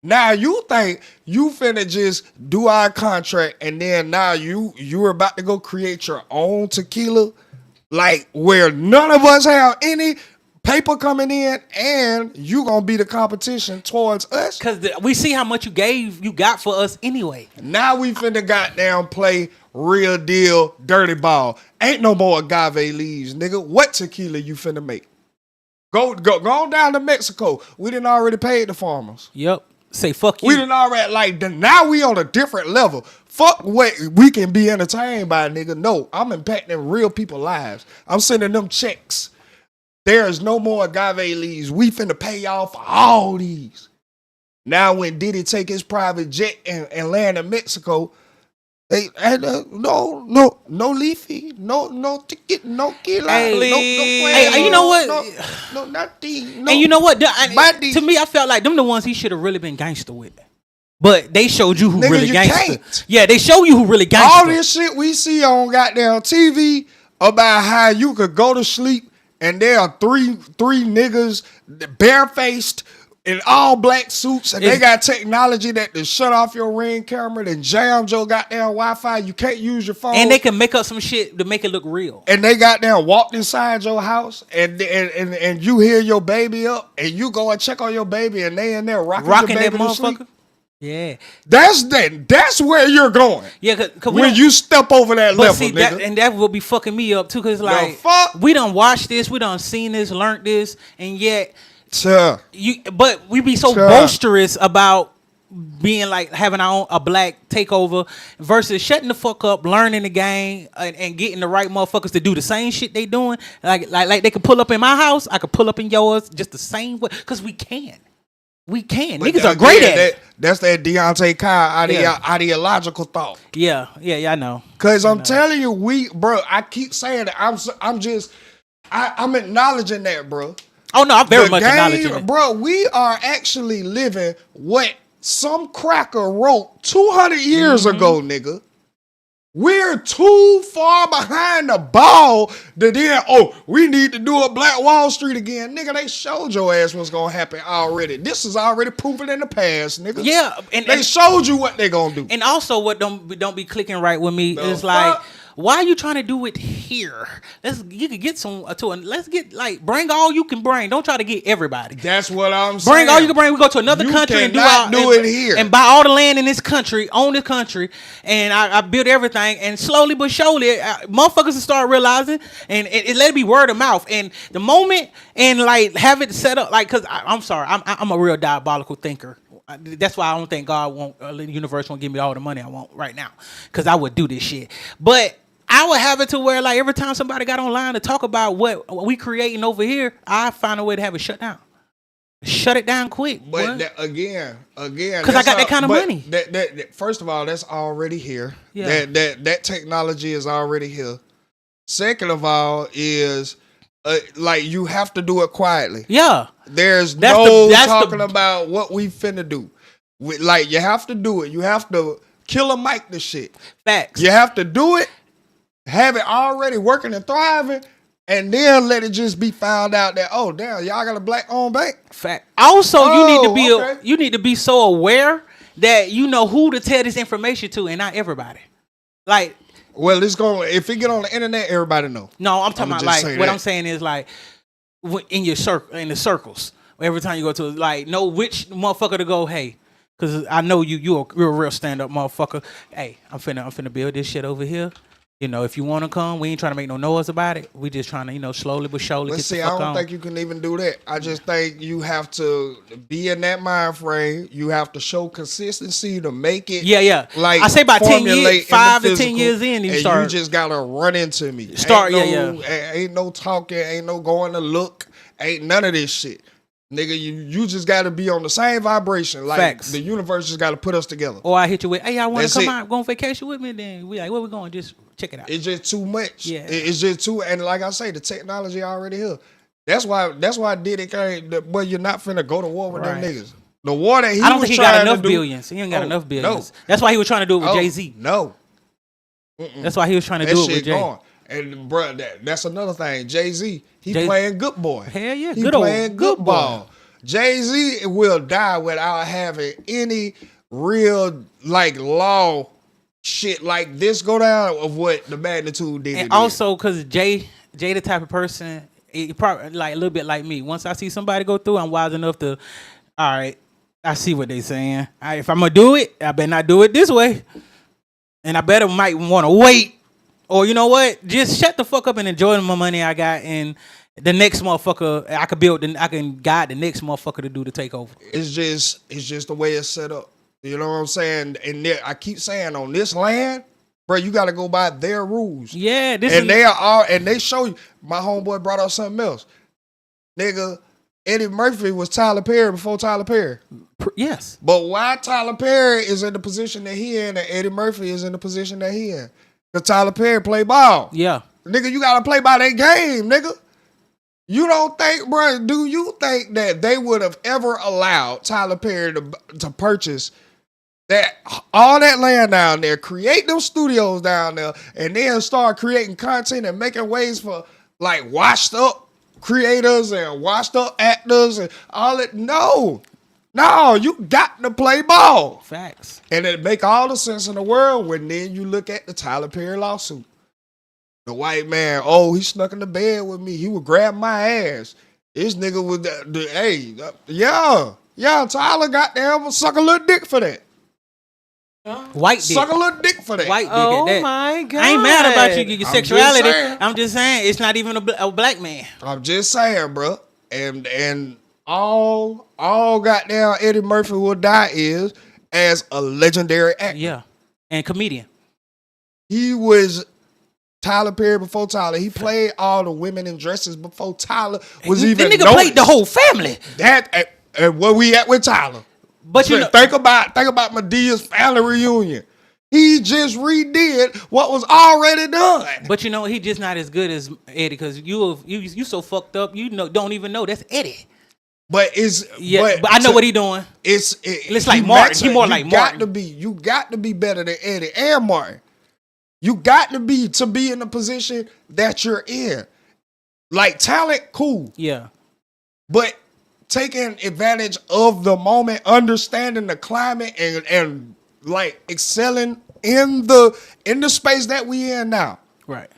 Now you think you finna just do our contract and then now you're about to go create your own tequila, like where none of us have any paper coming in, and you gonna be the competition towards us. Because we see how much you got for us anyway. Now we finna goddamn play real deal dirty ball. Ain't no more agave leaves, nigga. What tequila you finna make? Go on down to Mexico. We done already paid the farmers. Yep. Say fuck you. We done already, like, now we on a different level. Fuck what we can be entertained by, nigga. No, I'm impacting real people's lives. I'm sending them checks. There is no more agave leaves. We finna pay y'all for all these. Now when Diddy take his private jet and land in Mexico, they no leafy, no ticket, no kilo, Hey, you know what? No nothing. No. And you know what? Buddy. To me, I felt like them the ones he should have really been gangster with. But they showed you who Nigga, really you gangster. can't. Yeah, they show you who really gangster. All this shit we see on goddamn TV about how you could go to sleep and there are three niggas barefaced in all black suits and they got technology that to shut off your Ring camera, then jams your goddamn Wi-Fi. You can't use your phone. And they can make up some shit to make it look real. And they goddamn walked inside your house and you hear your baby up and you go and check on your baby and they in there rocking your baby that to motherfucker. sleep. Yeah. That's where you're going. Yeah, cause when you step over that level, see, nigga. that will be fucking me up too, cause like fuck? we done watched this, we done seen this, learned this, and yet but we be so boisterous about being like having our own a black takeover versus shutting the fuck up, learning the game, and getting the right motherfuckers to do the same shit they doing. Like they could pull up in my house, I could pull up in yours, just the same way, cause we can. We can. But niggas are great at it. That's that Deontay Kyle ideological thought. Yeah, I know. Cause I'm telling you, bro, I keep saying that I'm acknowledging that, bro. Oh no, I'm very much acknowledging it. Bro, we are actually living what some cracker wrote 200 years ago, nigga. We're too far behind the ball to then, we need to do a Black Wall Street again. Nigga, they showed your ass what's going to happen already. This is already proven in the past, nigga. Yeah. They showed you what they going to do. And also what don't be clicking right with me is like, why are you trying to do it here? You could get let's get bring all you can bring. Don't try to get everybody. That's what I'm saying. Bring all you can bring. We go to another country and do it here. And buy all the land in this country, own this country, and I build everything. And slowly but surely, motherfuckers will start realizing, and let it be word of mouth. And the moment and have it set up, cause I'm sorry, I'm a real diabolical thinker. That's why I don't think God the universe won't give me all the money I want right now, cause I would do this shit. But I would have it to where every time somebody got online to talk about what we creating over here, I find a way to have it shut down. Shut it down quick. But again, because I got that kind of money. That first of all, that's already here. Yeah. That technology is already here. Second of all, is you have to do it quietly. Yeah. There's talking about what we finna do. You have to do it. You have to kill a mic the shit. Facts. You have to do it. Have it already working and thriving, and then let it just be found out that damn, y'all got a black-owned bank. Fact. Also, you need to be so aware that you know who to tell this information to, and not everybody. Well, if it get on the internet, everybody know. No, I'm talking about what I'm saying is in your in the circles. Every time you go to know which motherfucker to go. Hey, because I know you're a real stand up motherfucker. Hey, I'm finna build this shit over here. You know, if you want to come, we ain't trying to make no noise about it. We just trying to, slowly but surely. Let's see. I don't think you can even do that. I just think you have to be in that mind frame. You have to show consistency to make it. Yeah. I say about 10 years, 5 to 10 years in, you just gotta run into me. Ain't no talking. Ain't no going to look. Ain't none of this shit. Nigga, you just got to be on the same vibration. Facts. The universe just got to put us together. Or I hit you with, hey, I want to come out, go on vacation with me. Then we where we going? Just check it out. It's just too much. Yeah. It's just too, and like I say, the technology already here. That's why Diddy came. Well, you're not finna go to war with them niggas. The war that I don't think he got enough billions. He ain't got enough billions. No. That's why he was trying to do it with Jay-Z. No. That's why he was trying to do it with Jay. Gone. And bro, that's another thing. Jay-Z, he playing good boy. Hell yeah, he playing good ball. Jay-Z will die without having any real law shit like this go down of what the magnitude did. And also because Jay the type of person, he probably a little bit like me. Once I see somebody go through, I'm wise enough to, all right, I see what they saying. If I'm gonna do it, I better not do it this way, and I better might want to wait, or you know what, just shut the fuck up and enjoy my money I got and. The next motherfucker, I can guide the next motherfucker to do the takeover. It's just the way it's set up. You know what I'm saying? And I keep saying on this land, bro, you got to go by their rules. Yeah, they show you. My homeboy brought up something else. nigga, Eddie Murphy was Tyler Perry before Tyler Perry. Yes. But why Tyler Perry is in the position that he in and Eddie Murphy is in the position that he in? Because Tyler Perry play ball. Yeah. Nigga, you gotta play by that game, nigga. You don't think, bro, do you think that they would have ever allowed Tyler Perry to purchase that all that land down there, create them studios down there, and then start creating content and making ways for like washed up creators and washed up actors and all that? No, you got to play ball. Facts. And it make all the sense in the world when then you look at the Tyler Perry lawsuit. The white man, he snuck in the bed with me. He would grab my ass. This nigga was Tyler got them suck a little dick for that. White dick. Suck a little dick for that. White dick Oh at that. my God. I ain't mad about your I'm sexuality. just saying. I'm just saying it's not even a black man. I'm just saying, bro. And all goddamn Eddie Murphy will die is as a legendary actor. Yeah. And comedian. He was Tyler Perry before Tyler. He played all the women in dresses before Tyler was even The nigga noticed. played the whole family. That and where we at with Tyler. But you know, think about Medea's family reunion. He just redid what was already done. but you know, he just not as good as Eddie because you so fucked up. You know, don't even know that's Eddie. But But I know what he doing. It's like Martin. He more like Martin. You got to be better than Eddie and Martin. You got to be in the position that you're in. Like talent, cool. Yeah. But taking advantage of the moment, understanding the climate and like excelling in the space that we in now. Right.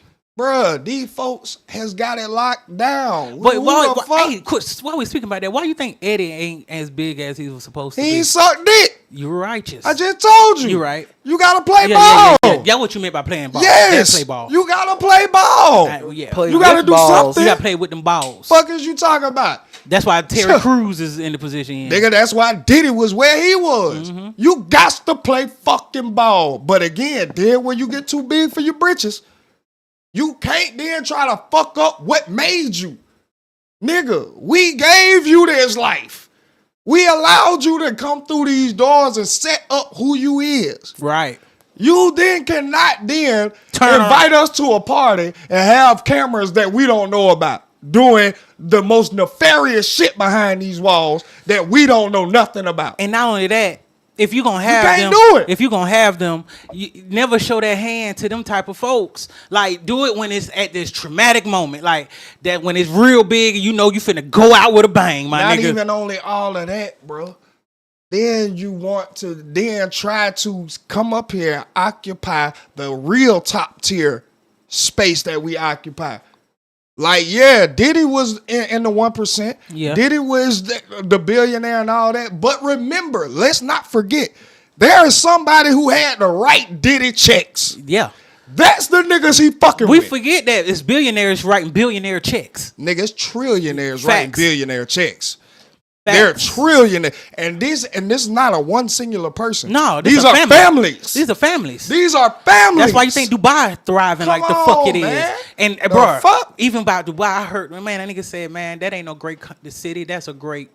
Bruh, these folks has got it locked down. But Who the fuck? while we speaking about that, why you think Eddie ain't as big as he was supposed to He be? ain't sucked dick. You're righteous. I just told you. You right. You gotta play yeah, ball. Yeah. That's what you meant by playing ball. Yes. Play ball. You gotta play ball. Play You gotta with do balls. something. You gotta play with them balls. Fuck is you talking about? That's why Terry Crews is in the position. he in. Nigga, that's why Diddy was where he was. Mm-hmm. You got to play fucking ball. But again, then when you get too big for your britches, you can't then try to fuck up what made you. Nigga, we gave you this life. We allowed you to come through these doors and set up who you is. Right. You then cannot then Turn invite us to a party and have cameras that we don't know about doing the most nefarious shit behind these walls that we don't know nothing about. And not only that, if you're gonna have can't them, do it. if you're gonna have them, you never show that hand to them type of folks. Like, do it when it's at this traumatic moment, like that when it's real big. You know, you finna go out with a bang, my Not nigga. even only all of that, bro. Then you want to then try to come up here and occupy the real top tier space that we occupy. Like, yeah, Diddy was in the 1%. Yeah. Diddy was the billionaire and all that. But remember, let's not forget, there is somebody who had to write Diddy checks. Yeah. That's the niggas he fucking We with. forget that it's billionaires writing billionaire checks. Niggas trillionaires writing Facts. billionaire checks. Facts. They're trillionaire. And this is not a one singular person. No, these are families. These are families. These are families. That's why you think Dubai thriving Come like the fuck it on, is. man. And The bro, fuck? even about Dubai, I heard, man, that nigga said, man, that ain't no great the city. That's a great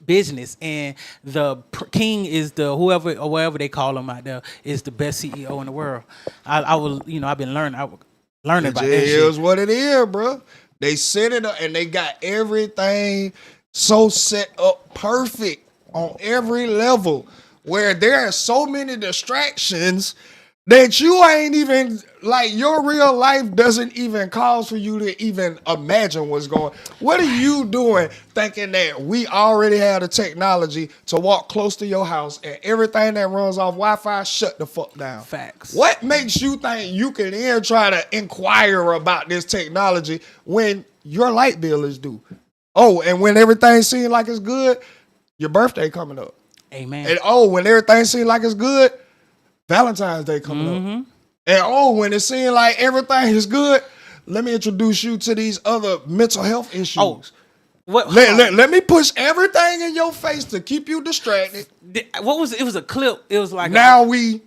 business. And the king is the whoever or whatever they call him out there is the best CEO in the world. I was, I've been learning about It that is shit. what it is, bro. They set it up and they got everything so set up perfect on every level where there are so many distractions that you ain't even, like, your real life doesn't even cause for you to even imagine what's going. What are you doing thinking that we already have the technology to walk close to your house and everything that runs off Wi-Fi shut the fuck down? Facts. What makes you think you can then try to inquire about this technology when your light bill is due? Oh, and when everything seems like it's good, your birthday coming up. Amen. And when everything seems like it's good, Valentine's Day coming up. And when it seems like everything is good, let me introduce you to these other mental health issues. Oh, what? Let me push everything in your face to keep you distracted. What was it? It was a clip. It was like Now we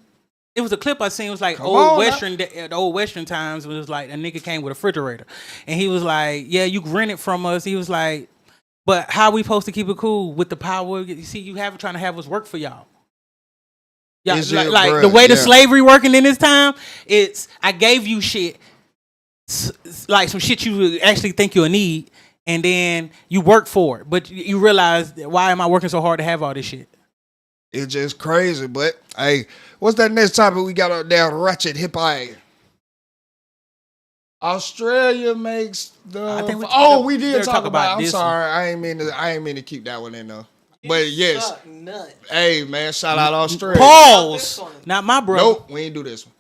It was a clip I seen. It was like Come on, the old Western times. It was like a nigga came with a refrigerator, and he was like, "Yeah, you rent it from us." He was like, "But how we supposed to keep it cool with the power? You see, you have trying to have us work for y'all." Yeah, like the way the slavery working in this time, it's I gave you shit, like some shit you actually think you'll need, and then you work for it, but you realize why am I working so hard to have all this shit? It's just crazy, but hey, what's that next topic we got up there? Ratchet, Hippie. Australia makes the. We did talk about. I'm sorry, I ain't mean to keep that one in though. But yes, hey man, shout out Australia. Pause. Not my brother. Nope, we ain't do this one.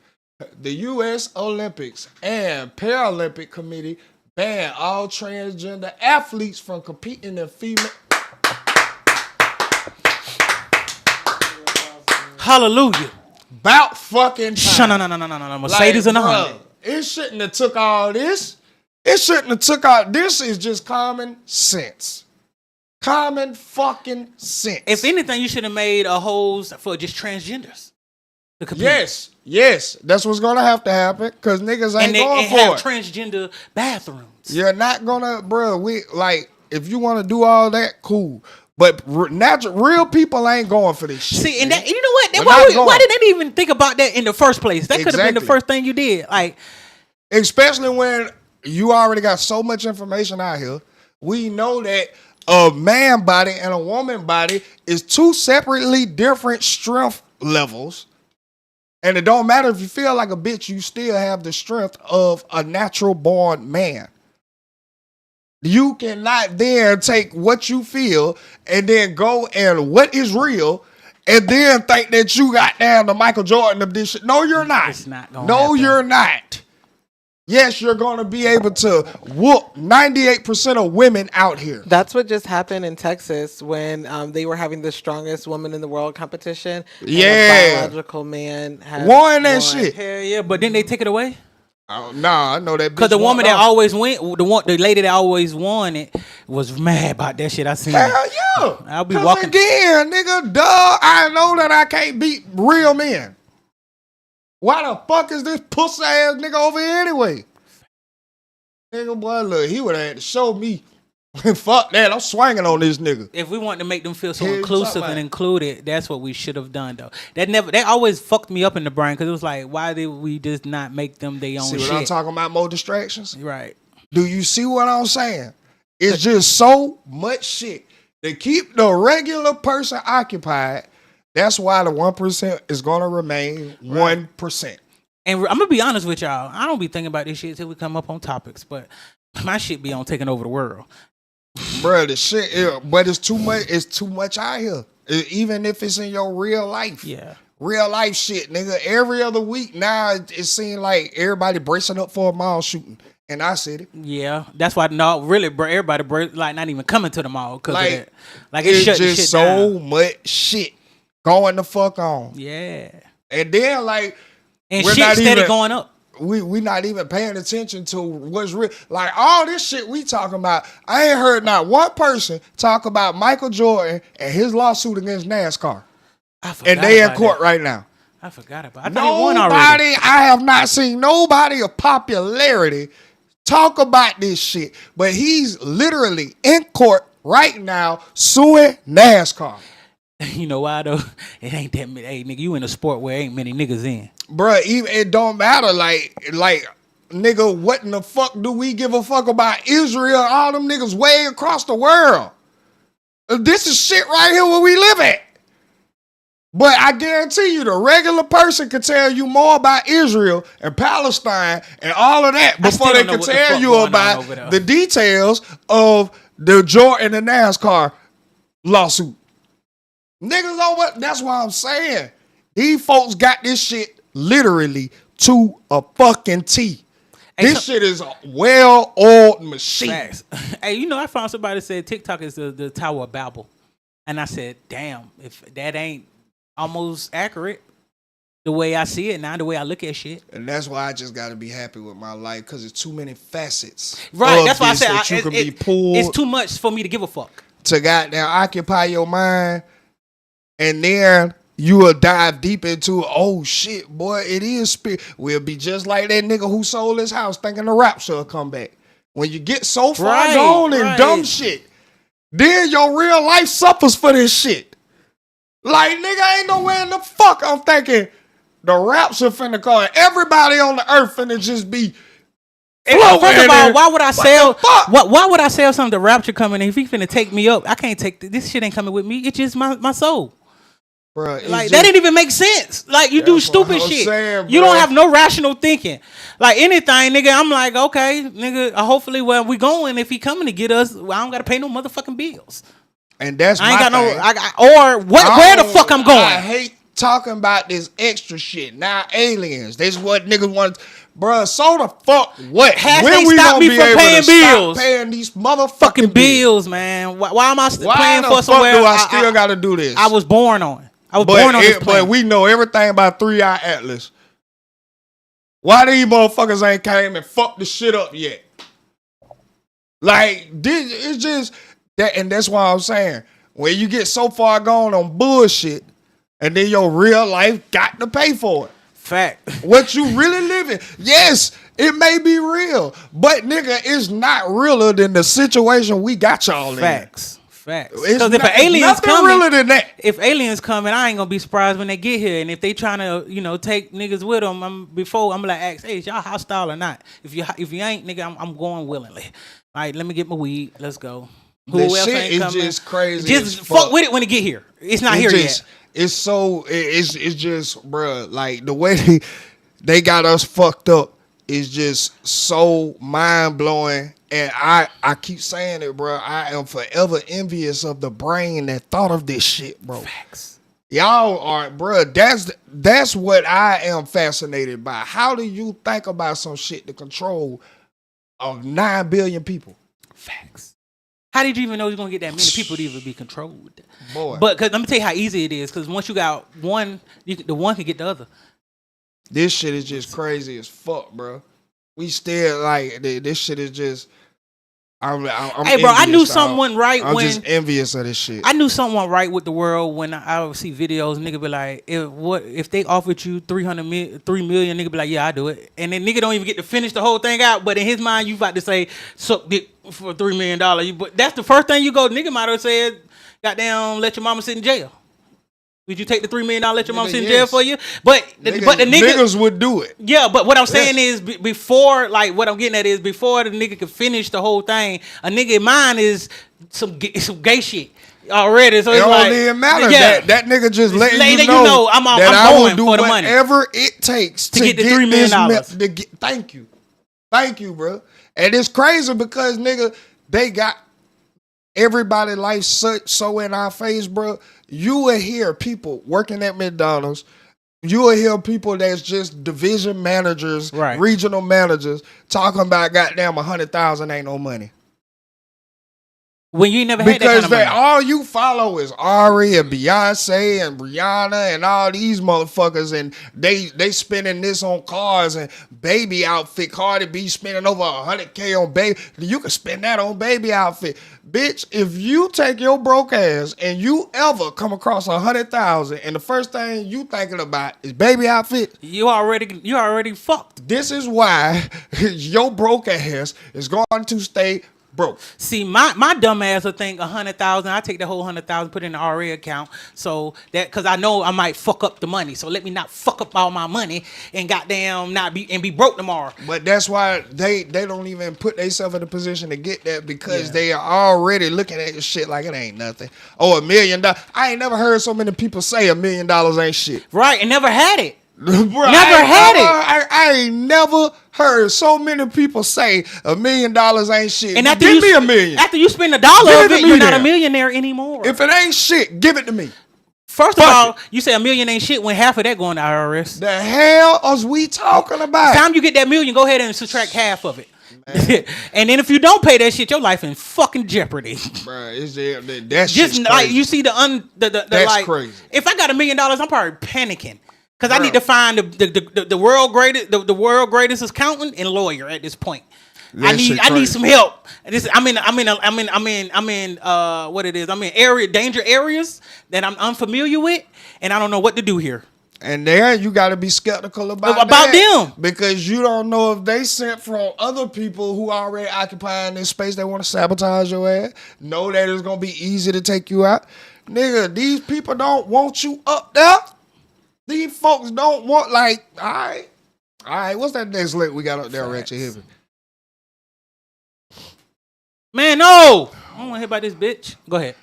The U.S. Olympics and Paralympic Committee banned all transgender athletes from competing in female. Hallelujah. About fucking time. No. Mercedes and a Honda. It shouldn't have took all this. It shouldn't have took all this. Is just common sense. Common fucking sense. If anything, you should have made a hose for just transgenders. Yes. That's what's gonna have to happen because niggas ain't going for have it. Transgender bathrooms. You're not gonna, bro. If you want to do all that, cool. But real people ain't going for this shit. See, and that, you know what? Why didn't they even think about that in the first place? That could have been the first thing you did. Like, especially when you already got so much information out here. We know that a man body and a woman body is two separately different strength levels. And it don't matter if you feel like a bitch, you still have the strength of a natural born man. You cannot then take what you feel and then go and what is real and then think that you got down the Michael Jordan of this shit. No, you're not. It's not gonna happen. You're not. Yes, you're going to be able to whoop 98% of women out here. That's what just happened in Texas when they were having the strongest woman in the world competition. Yeah. And a biological man won that shit. Hell yeah, but didn't they take it away? Nah, I know that. Because the woman that always went, the lady that always won it was mad about that shit. I seen Hell it. yeah. I'll be walking again, nigga. Duh, I know that I can't beat real men. Why the fuck is this pussy ass nigga over here anyway? Nigga, boy, look, he would have had to show me. Fuck that, I'm swinging on this nigga. If we want to make them feel so inclusive and included, that's what we should have done, though. That always fucked me up in the brain because it was like, why did we just not make them their own shit? See what I'm talking about? More distractions? Right. Do you see what I'm saying? It's just so much shit. To keep the regular person occupied, that's why the 1% is going to remain 1%. And I'm going to be honest with y'all. I don't be thinking about this shit until we come up on topics, but my shit be on taking over the world. Bro, the shit, but it's too much. It's too much out here. Even if it's in your real life. Yeah. Real life shit, nigga. Every other week now, it seems like everybody bracing up for a mall shooting. And I said it. Yeah, that's why. No, really, bro. Everybody, like, not even coming to the mall because of that. Like, it's shut just shit so down. much shit going the fuck on. Yeah. And then, like, and shit steady going up. We not even paying attention to what's real. Like, all this shit we talking about, I ain't heard not one person talk about Michael Jordan and his lawsuit against NASCAR. And they in court right now. I forgot about it. I thought he won already. I have not seen nobody of popularity talk about this shit. But he's literally in court right now suing NASCAR. You know why, though? It ain't that many. Hey, nigga, you in a sport where ain't many niggas in. Bruh, it don't matter. Like, nigga, what in the fuck do we give a fuck about Israel? All them niggas way across the world. This is shit right here where we live at. But I guarantee you, the regular person can tell you more about Israel and Palestine and all of that before they can tell you about the details of the Jordan and NASCAR lawsuit. Niggas know what? That's why I'm saying. These folks got this shit literally to a fucking T. This shit is a well-oiled machine. Facts. Hey, you know, I found somebody that said TikTok is the Tower of Babel. And I said, damn, if that ain't almost accurate the way I see it now, the way I look at shit. And that's why I just got to be happy with my life because it's too many facets. Right, that's why I said you can be pulled. It's too much for me to give a fuck. To goddamn occupy your mind. And then you will dive deep into, oh shit, boy, it is spirit. We'll be just like that nigga who sold his house thinking the Rapture will come back. When you get so far gone in dumb shit, then your real life suffers for this shit. Like, nigga, ain't nowhere in the fuck I'm thinking the Rapture finna come. Everybody on the earth finna just be. First of all, why would I sell? Why would I sell something to Rapture coming in if he finna take me up? I can't take this shit. Ain't coming with me. It's just my soul. Bruh, like that didn't even make sense. Like you do stupid shit. Saying, you don't have no rational thinking. Like anything, nigga. I'm like, okay, nigga. Hopefully, where we going, if he coming to get us, I don't gotta pay no motherfucking bills. And that's I ain't my got thing. no. Where the fuck I'm going? I hate talking about this extra shit. Now aliens. This is what niggas want. Bruh, so the fuck what? When we stop me from paying bills? Paying these motherfucking bills, man. Why am I paying for somewhere? Why the fuck do I still gotta do this? I was born on. I was born on this plane. But we know everything about 3-Eye Atlas. Why these motherfuckers ain't came and fucked the shit up yet? Like, it's just that, and that's why I'm saying, when you get so far gone on bullshit, and then your real life got to pay for it. Fact. What you really living? Yes, it may be real, but nigga, it's not realer than the situation we got y'all in. Facts. Because if aliens coming, realer than that. If aliens coming, I ain't gonna be surprised when they get here. And if they trying to, take niggas with them, I'm gonna like ask, hey, is y'all hostile or not? If you ain't, nigga, I'm going willingly. All right, let me get my weed. Let's go. Who else shit ain't is coming? Just crazy. Just fuck with it when it get here. It's not here yet. It's just, bruh, like the way they got us fucked up is just so mind blowing. And I keep saying it, bro. I am forever envious of the brain that thought of this shit, bro. Facts. Y'all are, bro. That's what I am fascinated by. How do you think about some shit, the control of 9 billion people? Facts. How did you even know you're gonna get that many people to even be controlled? Boy. But let me tell you how easy it is. Because once you got one, the one can get the other. This shit is just crazy as fuck, bro. We still like this shit is just. I'm hey, bro, I knew someone right I'm when. I'm just envious of this shit. I knew someone right with the world when I would see videos. Nigga be like, if they offered you $3 million, nigga be like, yeah, I do it. And then nigga don't even get to finish the whole thing out. But in his mind, you about to say, suck dick for $3 million. But that's the first thing you go. Nigga might have said, goddamn, let your mama sit in jail. Would you take the $3 million, let your mom sit in jail for you? But the niggas would do it. Yeah, but what I'm saying is before, like what I'm getting at is before the nigga could finish the whole thing, a nigga in mind is some gay shit already. So it don't even matter. Yeah. That nigga just letting you know know I'm going do for the money. Whatever it takes to get the $3 million. Thank you, bro. And it's crazy because nigga, they got everybody life so in our face, bro. You will hear people working at McDonald's. You will hear people that's just division managers, regional managers, talking about goddamn 100,000 ain't no money. When you never had that kind of money. All you follow is Ari and Beyonce and Rihanna and all these motherfuckers, and they spending this on cars and baby outfit. Cardi B spending over $100K on baby. You can spend that on baby outfit. Bitch, if you take your broke ass and you ever come across 100,000 and the first thing you thinking about is baby outfit, you already fucked. This is why your broke ass is going to stay broke. See, my dumb ass will think 100,000. I take the whole 100,000, put it in the RA account, so that because I know I might fuck up the money. So let me not fuck up all my money and goddamn be broke tomorrow. But that's why they don't even put themselves in a position to get that because they are already looking at this shit like it ain't nothing. Oh, $1 million. I ain't never heard so many people say $1 million ain't shit. Right, and never had it. Bro, I ain't never heard so many people say $1 million ain't shit. And give me $1 million. After you spend $1 of it, you're not a millionaire anymore. If it ain't shit, give it to me. First of all, you say $1 million ain't shit when half of that going to IRS. The hell is we talking about? The time you get that $1 million, go ahead and subtract half of it. And then if you don't pay that shit, your life in fucking jeopardy. Bro, that's just like you see that's like, crazy. If I got $1 million, I'm probably panicking. Because I need to find the world greatest accountant and lawyer at this point. I need some help. I'm in what it is. I'm in danger areas that I'm unfamiliar with, and I don't know what to do here. And there you got to be skeptical about them, because you don't know if they sent from other people who already occupying this space. They want to sabotage your ass. Know that it's gonna be easy to take you out, nigga. These people don't want you up there. These folks don't want all right. What's that next lick we got up there, Ratchet Hippie? Man, no, I don't want to hear about this bitch. Go ahead.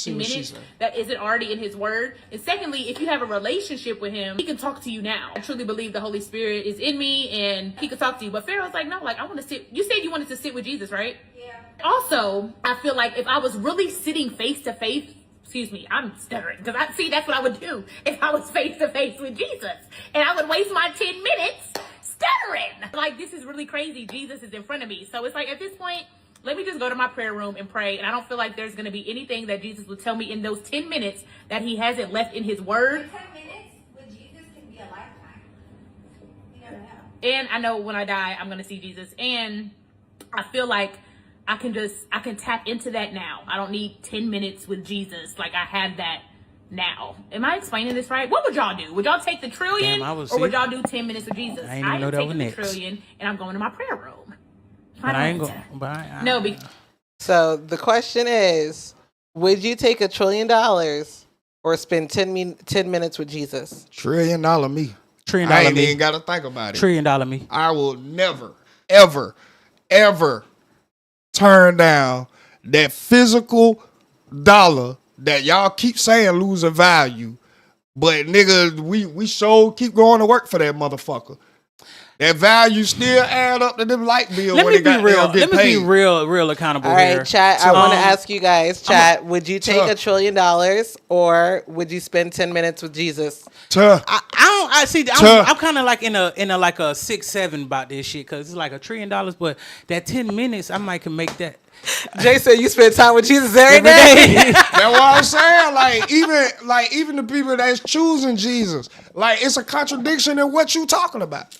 Minutes that isn't already in his word. And secondly, if you have a relationship with him, he can talk to you now. I truly believe the Holy Spirit is in me and he can talk to you. But Pharaoh's like, no, I want to sit. You said you wanted to sit with Jesus, right? Yeah. Also, I feel like if I was really sitting face to face, excuse me, I'm stuttering because that's what I would do if I was face to face with Jesus, and I would waste my 10 minutes stuttering. Like, this is really crazy. Jesus is in front of me. So it's like, at this point, let me just go to my prayer room and pray. And I don't feel like there's going to be anything that Jesus will tell me in those 10 minutes that he hasn't left in his word. 10 minutes with Jesus can be a lifetime. You never know. And I know when I die, I'm going to see Jesus. And I feel like I can tap into that now. I don't need 10 minutes with Jesus. Like, I have that now. Am I explaining this right? What would y'all do? Would y'all take the trillion or would y'all do 10 minutes with Jesus? I ain't taking the trillion and I'm going to my prayer room. But I ain't going. No, so the question is, would you take $1 trillion or spend 10 minutes with Jesus? $1 trillion me. $1 trillion I ain't me. even got to think about it. $1 trillion me. I will never, ever, ever turn down that physical dollar that y'all keep saying losing value. But nigga, we sure keep going to work for that motherfucker. That value still add up to them light bill. Let me be real accountable. All right, here. chat. I want to ask you guys, chat. Would you take $1 trillion or would you spend 10 minutes with Jesus? I'm kind of like in a like a 6-7 about this shit because it's like $1 trillion, but that 10 minutes I might can make that. Jay said you spend time with Jesus every day. That's what I'm saying. Like even the people that's choosing Jesus, like it's a contradiction in what you talking about.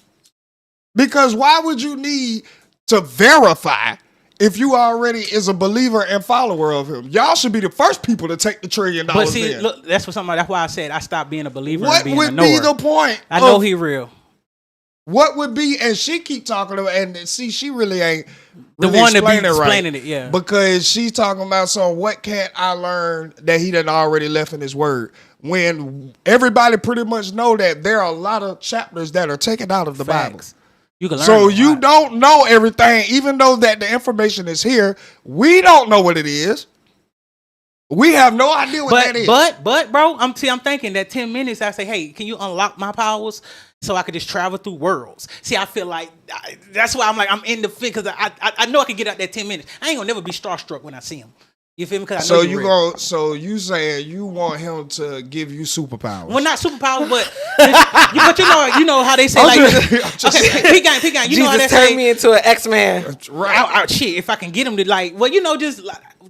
Because why would you need to verify if you already is a believer and follower of him? Y'all should be the first people to take the $1 trillion. But see, look, that's why I said I stopped being a believer. What and being would a knower. be the point? I know he real. What would be, and she keep talking about, and see, she really ain't really the one that be explaining it, yeah. Because she's talking about what can't I learn that he done already left in his word? When everybody pretty much know that there are a lot of chapters that are taken out of the Bible. You can learn so you don't know everything, even though that the information is here. We don't know what it is. We have no idea what that is. But bro, I'm thinking that 10 minutes. I say, hey, can you unlock my powers so I could just travel through worlds? See, I feel like that's why I'm in the fit because I know I can get out that 10 minutes. I ain't gonna never be starstruck when I see him. You feel me? So you saying you want him to give you superpowers? Well, not superpowers, but you know how they say peek gang. You know how they say turn me into an X-Man. Right. Shit, if I can get him to just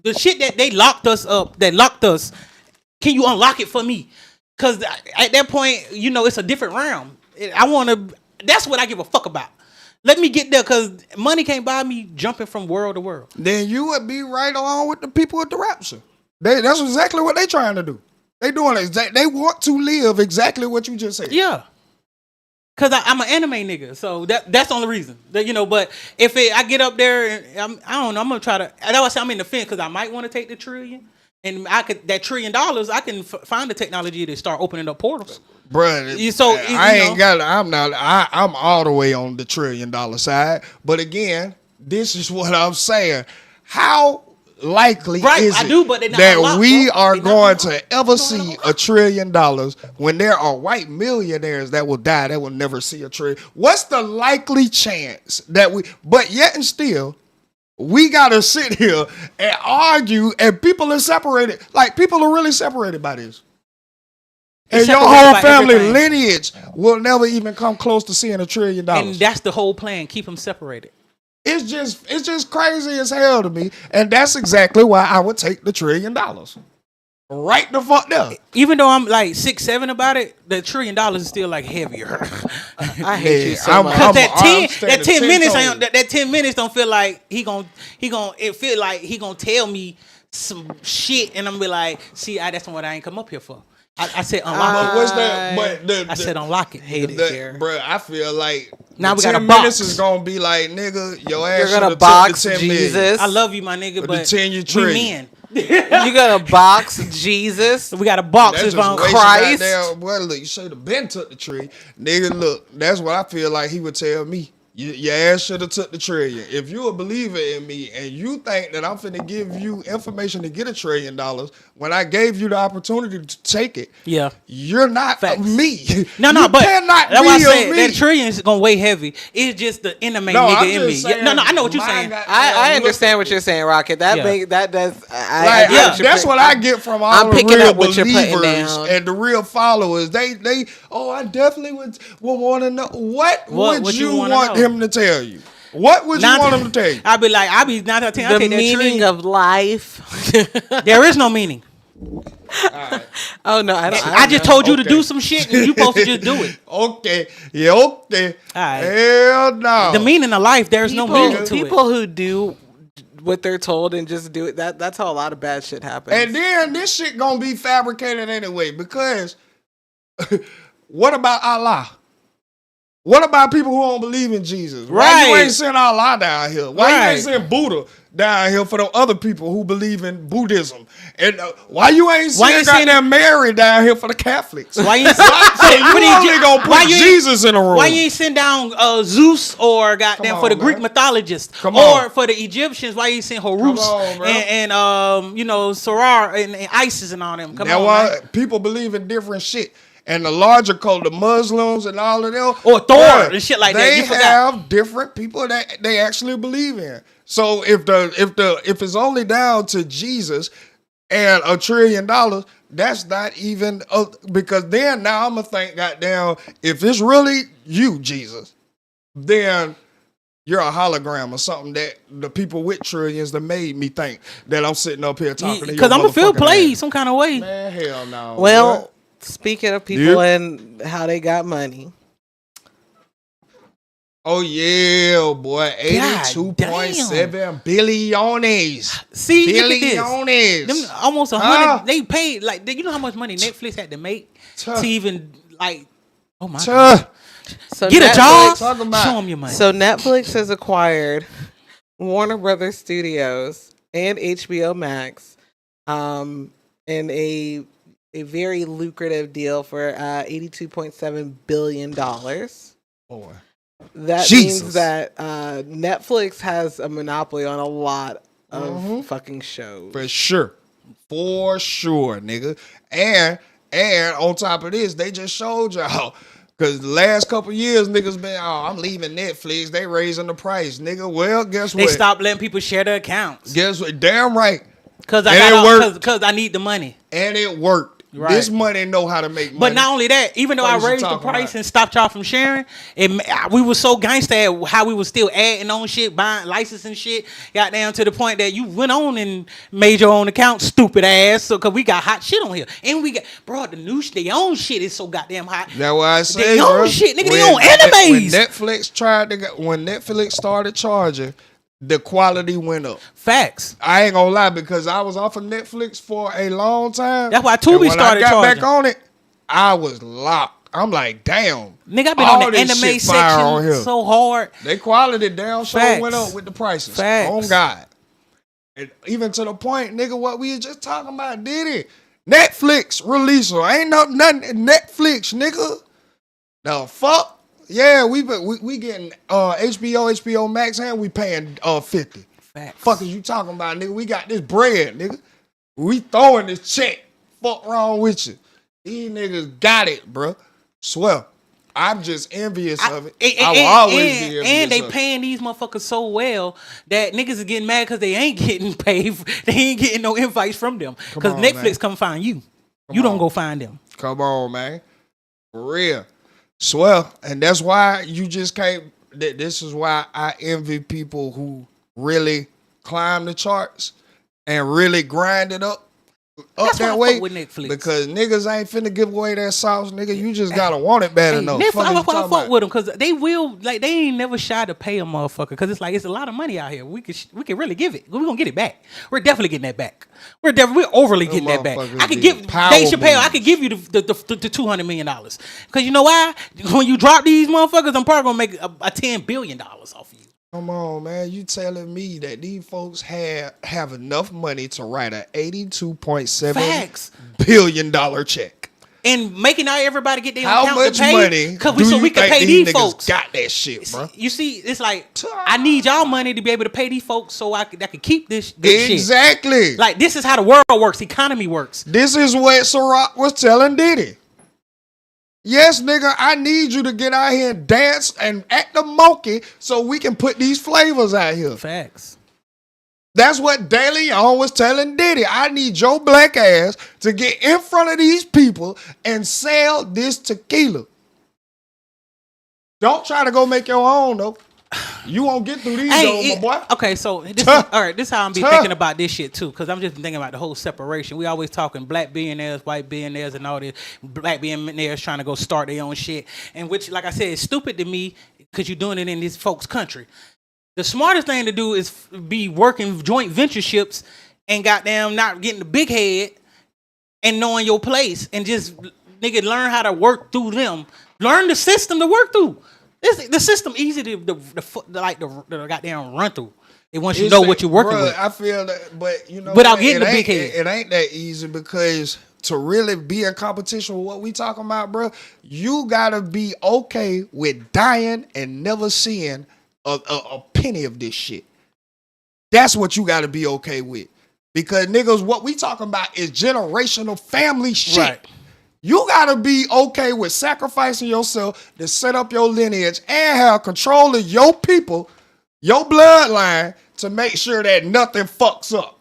the shit that they locked us up, can you unlock it for me? Because at that point, it's a different realm. That's what I give a fuck about. Let me get there because money can't buy me jumping from world to world. Then you would be right along with the people at the rapture. That's exactly what they trying to do. They doing it. They want to live exactly what you just said. Yeah. Because I'm an anime nigga. So that's the only reason. But if I get up there, and I don't know, I'm going to try to. That's why I say I'm in the fence because I might want to take the $1 trillion. And that $1 trillion, I can find the technology to start opening up portals. Bruh, I'm all the way on the $1 trillion side. But again, this is what I'm saying. How likely is it that we are going to ever see $1 trillion when there are white millionaires that will die that will never see $1 trillion? What's the likely chance that but yet and still, we got to sit here and argue and people are separated. Like people are really separated by this. And your whole family lineage will never even come close to seeing $1 trillion. And that's the whole plan. Keep them separated. It's just crazy as hell to me. And that's exactly why I would take the $1 trillion. Right the fuck there. Even though I'm like 6'7" about it, the $1 trillion is still like heavier. I hate you so I'm- much. Cause I'm that 10 minutes standing ain't, that 10 minutes don't feel like he gon' it feel like he gonna tell me some shit and I'm gonna be like, see, that's what I ain't come up here for. I said unlock But it. what's that? But I said unlock it. hate it here. Bro, I feel like Now the we got a 10 box. minutes is gonna be like, nigga, your ass You're should gonna have box took the 10 million. Jesus. I love you, my nigga, With but the 10 you we trillion. men. You're gonna box Jesus. We got a box. That's It's just on wasting Christ. goddamn- Well, look, you should have been took the tree, nigga. Look, that's what I feel like he would tell me. Your ass should have took the trillion. If you a believer in me and you think that I'm finna give you information to get $1 trillion, when I gave you the opportunity to take it, Yeah. you're not Facts. me. No, you but cannot that's why I be said me. that trillion is gonna weigh heavy. It's just the anime No, I'm nigga in just me. saying, No, I know what you're my saying. goddamn I look understand at what you're saying, Rocket. That Yeah. that does. Like, get you're that's pick- what I get from all I'm the picking real up what you're putting believers down. and the real followers. They I definitely would want to know what would you you wanna want know? him to tell you? What would you want him to tell you? I'd be like, I'll be 9 out of 10. I'll The take that meaning trillion. of life. There is no meaning. Oh no, I don't. I just told you to Okay. do some shit and you supposed to just do it. Okay, yeah, okay. Alright. Hell no. The meaning of life, there's no meaning to people it. who do what they're told and just do it. That's how a lot of bad shit happens. And then this shit gonna be fabricated anyway because what about Allah? What about people who don't believe in Jesus? Why you Right. ain't send Allah down here? Why you Right. ain't send Buddha down here for the other people who believe in Buddhism? And why you ain't Why you send send- goddamn Mary down here for the Catholics? Why you ain't So you what only you- gonna why put you ain't- Jesus in a room? Why you ain't send down Zeus or goddamn Come for the on, Greek man. mythologists Come or on. for the Egyptians? Why you ain't send Horus on, bro. and Sarar and Isis and all them? Come Now, on, why man. people believe in different shit. And the larger cult, the Muslims and all of them, Or Thor bruh, and shit like that. they You forgot. have different people that they actually believe in. So if it's only down to Jesus and $1 trillion, that's not even because then now I'm gonna think, goddamn, if it's really you, Jesus, then you're a hologram or something that the people with trillions that made me think that I'm sitting up here talking to you. Because I'm gonna feel played some kind of way. Man, hell no. well, bruh. speaking of people and how they got money, Oh yeah, boy, 82.7 billions. See, look at Billions. this. Them almost 100. Huh? They paid like you know how much money Netflix had to make Tuh. to even like. Oh my! Tuh. so Get a Netflix- job. Talking about- Show them your money. So Netflix has acquired Warner Brothers Studios and HBO Max, in a very lucrative deal for $82.7 billion. Boy. That Jesus. means that Netflix has a monopoly on a lot of fucking shows. For sure. For sure, nigga. And on top of this, they just showed y'all. Cause the last couple years, niggas been, I'm leaving Netflix. They raising the price, nigga. Well, guess they what? stopped letting people share their accounts Guess what? Damn right. because And it worked. because I need the money. And it worked. Right. This money know how to make money. But not only that, even though What I is you raised the talking price about? and stopped y'all from sharing, we were so gangsta at how we was still adding on shit, buying licensing shit, got down to the point that you went on and made your own account, stupid ass. So cause we got hot shit on here, and we got the new they own shit is so goddamn hot. That's why I say, They own bro, shit, nigga, they when- own animes. When Netflix started charging, the quality went up. Facts. I ain't gonna lie, because I was off of Netflix for a long time. That's why And Tubi when started I got charging. back on it, I was locked. I'm like, damn. Nigga, I've been all on the this anime shit fire on section here. so hard. They quality down sure Facts. went up with the prices. Facts. On God. And even to the point, nigga, what we was just talking about, Diddy. Netflix release her. Ain't nothing Netflix, nigga. The fuck? Yeah, we getting HBO Max, and we paying 50. Facts. Fuck is you talking about, nigga? We got this bread, nigga. We throwing this check. Fuck wrong with you? These niggas got it, bro. Swear. I'm just envious of it. I will always be envious and they of it. paying these motherfuckers so well that niggas is getting mad because they ain't getting paid. They ain't getting no invites from them. Because on, Netflix man. come find you. You don't on. go find them. Come on, man. For real. Swear. And that's why you just can't. This is why I envy people who really climb the charts and really grind it up. That's why I that fuck way with Netflix. because niggas ain't finna give away that sauce, nigga. You just gotta want it bad enough. Netflix, Fuck I you fuck talking about? with them because they will like they ain't never shy to pay a motherfucker because it's like it's a lot of money out here. We can really give it. We're gonna get it back. We're definitely getting that back. We're overly getting that back. motherfuckers I could be give power Dave Chappelle. I moves. could give you the $200 million because you know why? When you drop these motherfuckers, I'm probably gonna make a $10 billion off of you. Come on, man. You telling me that these folks have enough money to write a $82.7 billion check? And making out everybody get their How account much to pay, money do so you we can think pay these these niggas folks. got that shit, bro? You see, it's like I need y'all money to be able to pay these folks so I can keep this good shit. Exactly. Like this is how the world works, economy works. This is what Ciroc was telling Diddy. Yes, nigga, I need you to get out here and dance and act the monkey so we can put these flavors out here. Facts. That's what De Leon was telling Diddy. I need your black ass to get in front of these people and sell this tequila. Don't try to go make your own, though. You won't get through these, though, my boy. Okay, so this all right. This is how I'm be thinking about this shit too, because I'm just thinking about the whole separation. We always talking black billionaires, white billionaires, and all this black billionaires trying to go start their own shit, and which, like I said, is stupid to me because you're doing it in this folks' country. The smartest thing to do is be working joint ventureships and goddamn not getting the big head and knowing your place and just nigga learn how to work through them. Learn the system to work through. The system easy to goddamn run through. And once you know what you're working with. I feel that, but you know, without getting the big head. It ain't that easy because to really be in competition with what we talking about, bro, you gotta be okay with dying and never seeing a penny of this shit. That's what you gotta be okay with. Because niggas, what we talking about is generational family shit. Right. You gotta be okay with sacrificing yourself to set up your lineage and have control of your people, your bloodline, to make sure that nothing fucks up.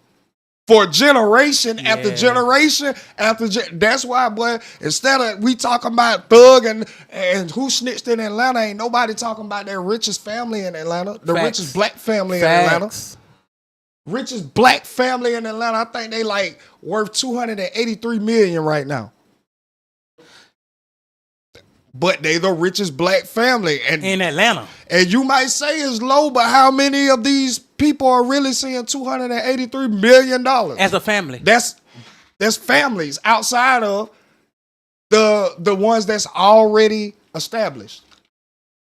For generation after generation after that's why, boy, instead of we talking about Thug and who snitched in Atlanta, ain't nobody talking about their richest family in Atlanta, the richest black family in Atlanta. Richest black family in Atlanta, I think they like worth $283 million right now. But they the richest black family In Atlanta. And you might say it's low, but how many of these people are really seeing $283 million? As a family. That's families outside of the ones that's already established.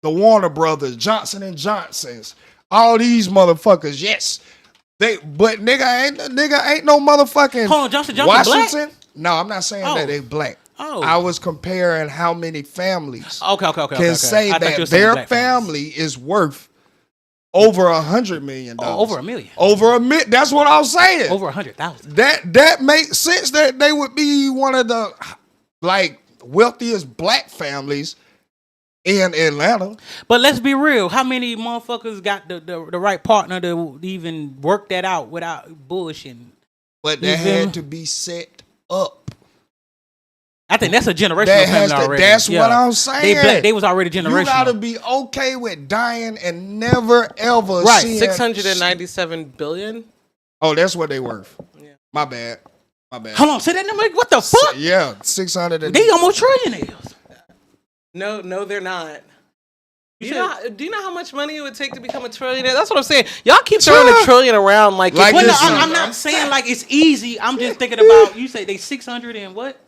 The Warner Brothers, Johnson and Johnsons, all these motherfuckers, yes. But nigga ain't no motherfucking Hold on, Johnson Washington. black? No, I'm not saying that they black. Oh. I was comparing how many families Okay. say I thought you that were saying their black family is worth over $100 million. Over $1 million. Over $1 million. That's what I was saying. Over 100,000. That makes sense that they would be one of the like wealthiest black families in Atlanta. But let's be real. How many motherfuckers got the right partner to even work that out without bullshitting? But that had to be set up. I think that's a generational family already. That's what I'm saying. They was already generational. You gotta be okay with dying and never ever seeing $697 billion. Oh, that's what they worth. Yeah. My bad. Hold on, say that number. What the fuck? Yeah, 600. They almost trillionaires. No, they're not. Do you know how much money it would take to become a trillionaire? That's what I'm saying. Y'all keep throwing a trillion around like well, no, I'm not saying like it's easy. I'm just thinking about you say they 600 and what?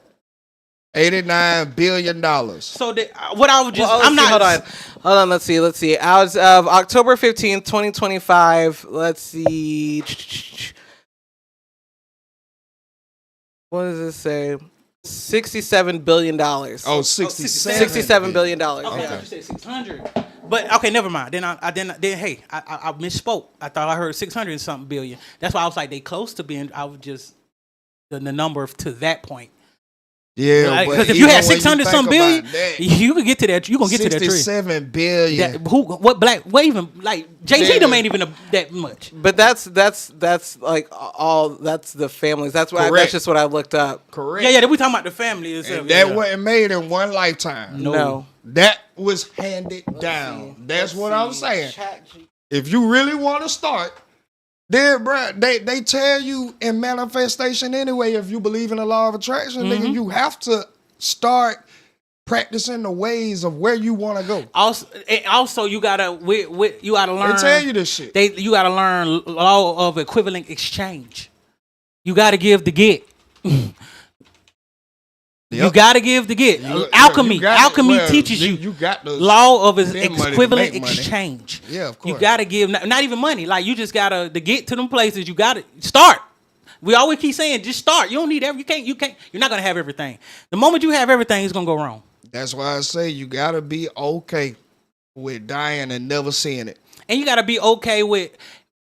$89 billion. So what I would just I'm not. Hold on. Let's see. As of October 15th, 2025. Let's see. What does this say? $67 billion. Oh, $67 billion. Okay, I thought you said 600. But okay, never mind. Then I misspoke. I thought I heard 600 and something billion. That's why I was like they close to being. I was just the number to that point. Yeah, because if you had 600 some billion, you could get to that. You gonna get to that tree. $67 billion. What even like Jay-Z them ain't even that much. But that's like all that's the families. That's just what I looked up. Correct. Yeah. We talking about the family. And that wasn't made in one lifetime. No. That was handed down. That's what I'm saying. If you really want to start, Bro, they tell you in manifestation anyway, if you believe in the law of attraction, nigga, you have to start practicing the ways of where you want to go. Also, you gotta you gotta learn. They tell you this shit. You gotta learn law of equivalent exchange. You gotta give to get. You gotta give to get. Alchemy teaches you got the law of equivalent exchange. Yeah, of course. You gotta give, not even money. Like you just gotta to get to them places. You gotta start. We always keep saying, just start. You don't need everything. You can't. You're not gonna have everything. The moment you have everything, it's gonna go wrong. That's why I say you gotta be okay with dying and never seeing it. And you gotta be okay with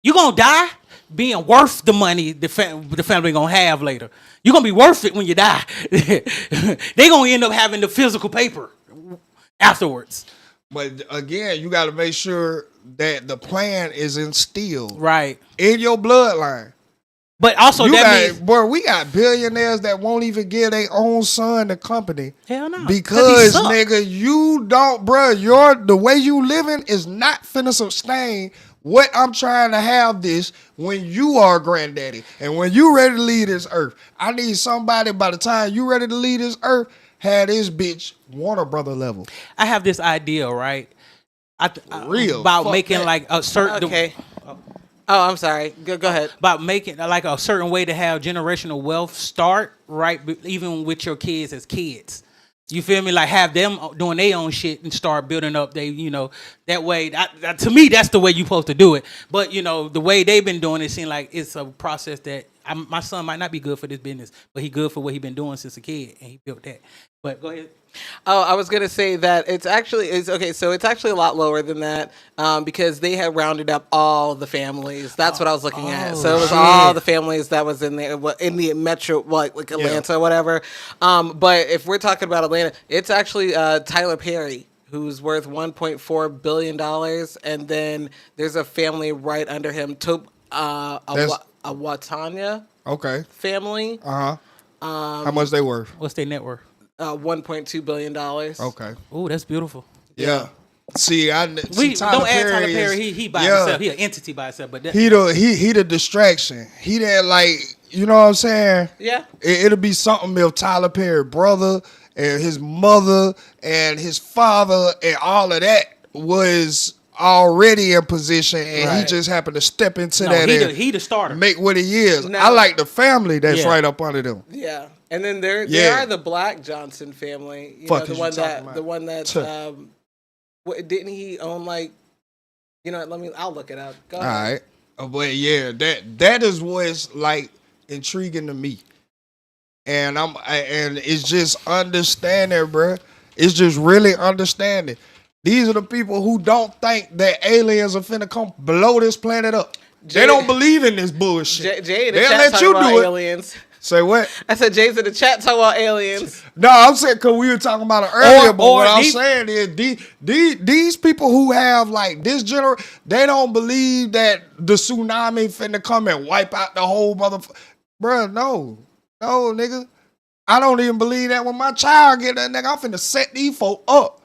you gonna die being worth the money the family gonna have later. You're gonna be worth it when you die. They gonna end up having the physical paper afterwards. But again, you gotta make sure that the plan is instilled right in your bloodline. But also we got billionaires that won't even give their own son the company. Hell no. Because nigga, you don't, bro, the way you living is not finna sustain what I'm trying to have this when you are granddaddy. And when you ready to leave this earth. I need somebody by the time you ready to leave this earth, have this bitch Warner Brother level. I have this idea, right? Real. About making that. Like a certain okay. Oh, I'm sorry. Go ahead. About making like a certain way to have generational wealth start, right? Even with your kids as kids. You feel me? Like have them doing their own shit and start building up that way. To me, that's the way you're supposed to do it. But, the way they've been doing it seems like it's a process that my son might not be good for this business, but he good for what he been doing since a kid, and he built that. But go ahead. Oh, I was gonna say that it's actually okay. So it's actually a lot lower than that because they had rounded up all the families. That's what I was looking at. So it was all the families that was in there in the metro, like Atlanta or whatever. But if we're talking about Atlanta, it's actually Tyler Perry, who's worth $1.4 billion, and then there's a family right under him, Awatanya. Okay. Family. How much they worth? What's their net worth? $1.2 billion. Okay. Oh, that's beautiful. Yeah. See, don't add Tyler Perry. He by himself. He an entity by himself. But he the distraction. He that you know what I'm saying? Yeah. It'll be something if Tyler Perry brother and his mother and his father and all of that was already in position and he just happened to step into that. He the starter. Make what he is. I like the family that's right up under them. Yeah. And then there are the Black Johnson family. The one that didn't he own I'll look it up. Go ahead. All right. But yeah, that is what's like intriguing to me. And and it's just understanding, bro. It's just really understanding. These are the people who don't think that aliens are finna come blow this planet up. They don't believe in this bullshit. Jay in the chat talking about aliens. Say what? I said Jay's in the chat talking about aliens. No, I'm saying because we were talking about it earlier, but what I'm saying is these people who have this they don't believe that the tsunami finna come and wipe out the whole motherfucker. Bruh, no, nigga. I don't even believe that when my child get that nigga, I'm finna set these folk up.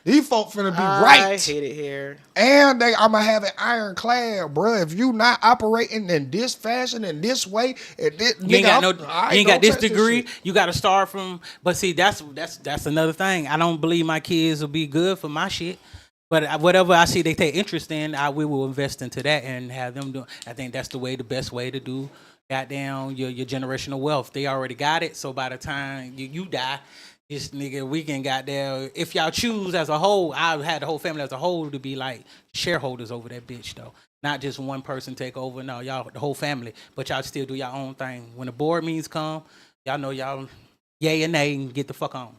These folk finna be right. I hate it here. And I'm going to have it ironclad, bro. If you not operating in this fashion, in this way, you ain't got this degree. You got to start from. But see, that's another thing. I don't believe my kids will be good for my shit. But whatever I see they take interest in, we will invest into that and have them do. I think that's the best way to do. Goddamn your generational wealth. They already got it. So by the time you die. This nigga, we can goddamn. If y'all choose as a whole, I had the whole family as a whole to be like shareholders over that bitch though. Not just one person take over. No, y'all the whole family. But y'all still do your own thing. When the board meetings come, y'all know y'all yay and nay and get the fuck on.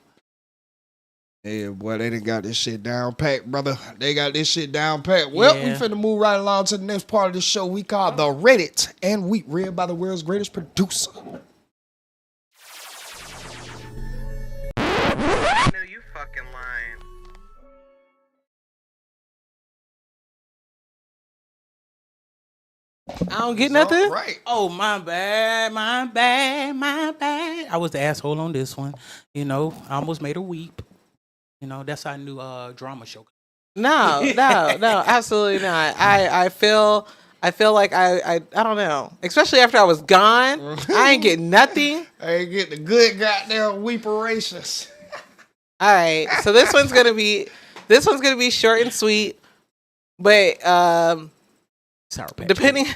Yeah, boy, they done got this shit down pat, brother. They got this shit down pat. Well, we finna move right along to the next part of the show we call the Reddit and Wheat, read by the world's greatest producer. No, you fucking lying. I don't get nothing. Right. Oh, my bad. I was the asshole on this one. I almost made her weep. That's our new drama show. No, absolutely not. I feel I feel like I don't know. Especially after I was gone, I ain't getting nothing. I ain't get the good goddamn weeperations. All right, so this one's gonna be short and sweet, but Sour Patch depending,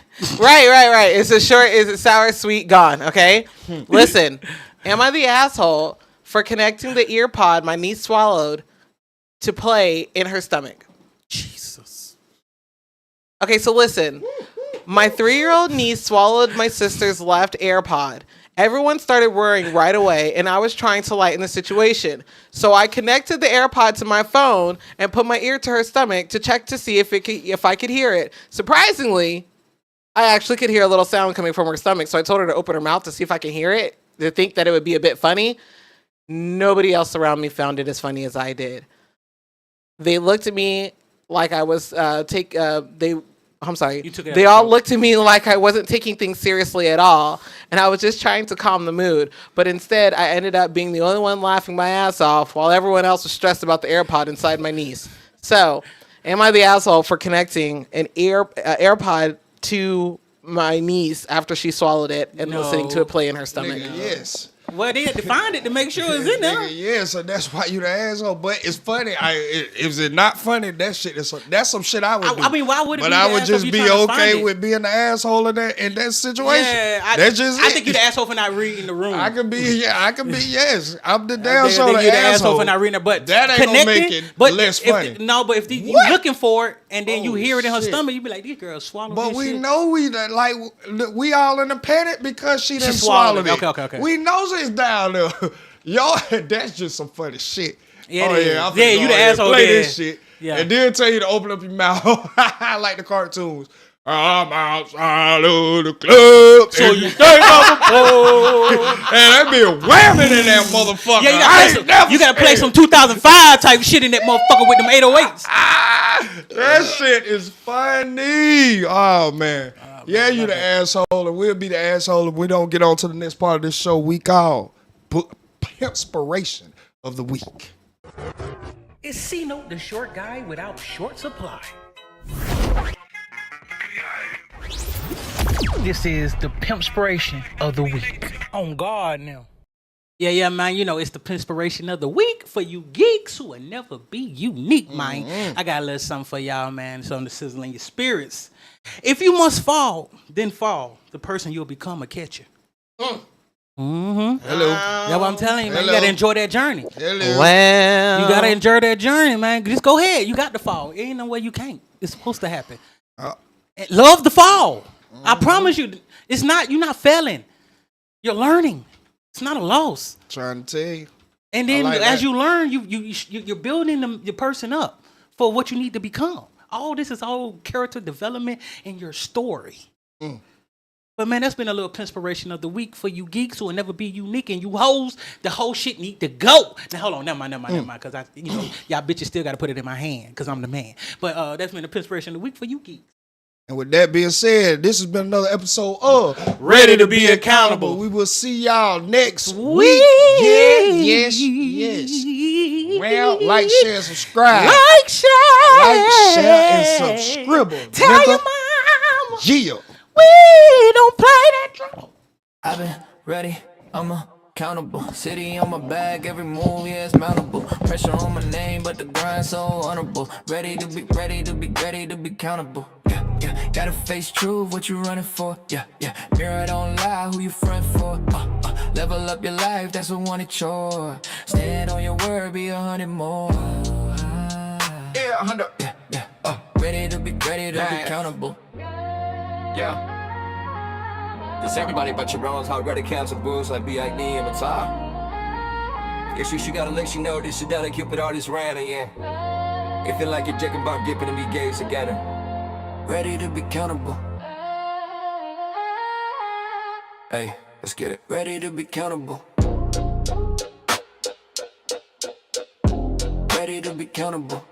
right. It's a sour, sweet, gone. Okay, listen. Am I the asshole for connecting the ear pod my niece swallowed to play in her stomach? Jesus. Okay, so listen. My 3-year-old niece swallowed my sister's left AirPod. Everyone started worrying right away, and I was trying to lighten the situation. So I connected the AirPod to my phone and put my ear to her stomach to check to see if I could hear it. Surprisingly, I actually could hear a little sound coming from her stomach, so I told her to open her mouth to see if I could hear it, to think that it would be a bit funny. Nobody else around me found it as funny as I did. They looked at me like I was I'm sorry. They all looked at me like I wasn't taking things seriously at all, and I was just trying to calm the mood. But instead, I ended up being the only one laughing my ass off while everyone else was stressed about the AirPod inside my niece. So, am I the asshole for connecting an AirPod to my niece after she swallowed it and listening to it play in her stomach? Nigga, yes. Well, they had to find it to make sure it's in there. Nigga, yeah, so that's why you the asshole. But it's funny. Is it not funny? That shit that's some shit I would do. I mean, why would it but be I the would asshole just if you be trying to find okay it? with being the asshole in that situation. Yeah, that's just I it. think you're the asshole for not reading the room. I can be yes. I'm the damn They sure think the you're the asshole for not reading it, but that ain't gonna make it less funny. But if you looking for it and then you hear it in her stomach, you be like, "These girls swallowed." But this we shit. know we all in the panic because she done swallowed it. Okay. We knows it's down there. Y'all, that's just some funny shit. Yeah, oh it yeah, is. Yeah, you the asshole play there. this shit. Yeah. And then tell you to open up your mouth like the cartoons. I'm outside of the club. So you think I'm a fool. And that be a whamming in that motherfucker. Yeah, you gotta play some 2005 type shit in that motherfucker with them 808s. That shit is funny. Oh man. Yeah, you the asshole, and we'll be the asshole if we don't get on to the next part of this show we call Pimpspiration of the Week. Is C-Note the short guy without short supply? This is the Pimpspiration of the Week. On guard now. Yeah, man. You know, it's the Pimpspiration of the Week for you geeks who will never be unique, man. I got a little something for y'all, man. Something to sizzle in your spirits. If you must fall, then fall. The person you'll become a catcher. Hello. That's what I'm telling you, man. Hello. You gotta enjoy that journey. Hello. Well, You gotta enjoy that journey, man. Just go ahead. You got to fall. Ain't no way you can't. It's supposed to happen. And love the fall. I promise you, it's not. You're not failing. You're learning. It's not a loss. Trying to tell you. And then like as that. you learn, you're building your person up for what you need to become. All this is all character development in your story. But man, that's been a little Pimpspiration of the Week for you geeks who will never be unique, and you hoes, the whole shit need to go. Now hold on, never mind, because y'all bitches still got to put it in my hand because I'm the man. But that's been the Pimpspiration of the Week for you geeks. And with that being said, this has been another episode of Ready to Be Accountable. We will see y'all next week. Yes. Well, like, share, and subscribe. Like, share, and subscribe. Tell your mama. Yeah. We don't play that drum. I've been ready, I'm accountable. City on my back, every move, yeah, it's mountable. Pressure on my name, but the grind so honorable. Ready to be countable. Yeah. Gotta face truth, what you running for? Yeah. Mirror don't lie, who you front for? Level up your life, that's a wanted chore. Stand on your word, be 100 more. Yeah, 100. Yeah. Ready to be accountable. Yeah. It's everybody but your own. How ready cancel booze like B.I.D. and Matar. Guess she gotta let you know this shit that I keep it all this random, yeah. If you like your Jack and Bob dipping and be gays together. Ready to be accountable. Hey, let's get it. Ready to be accountable. Ready to be accountable.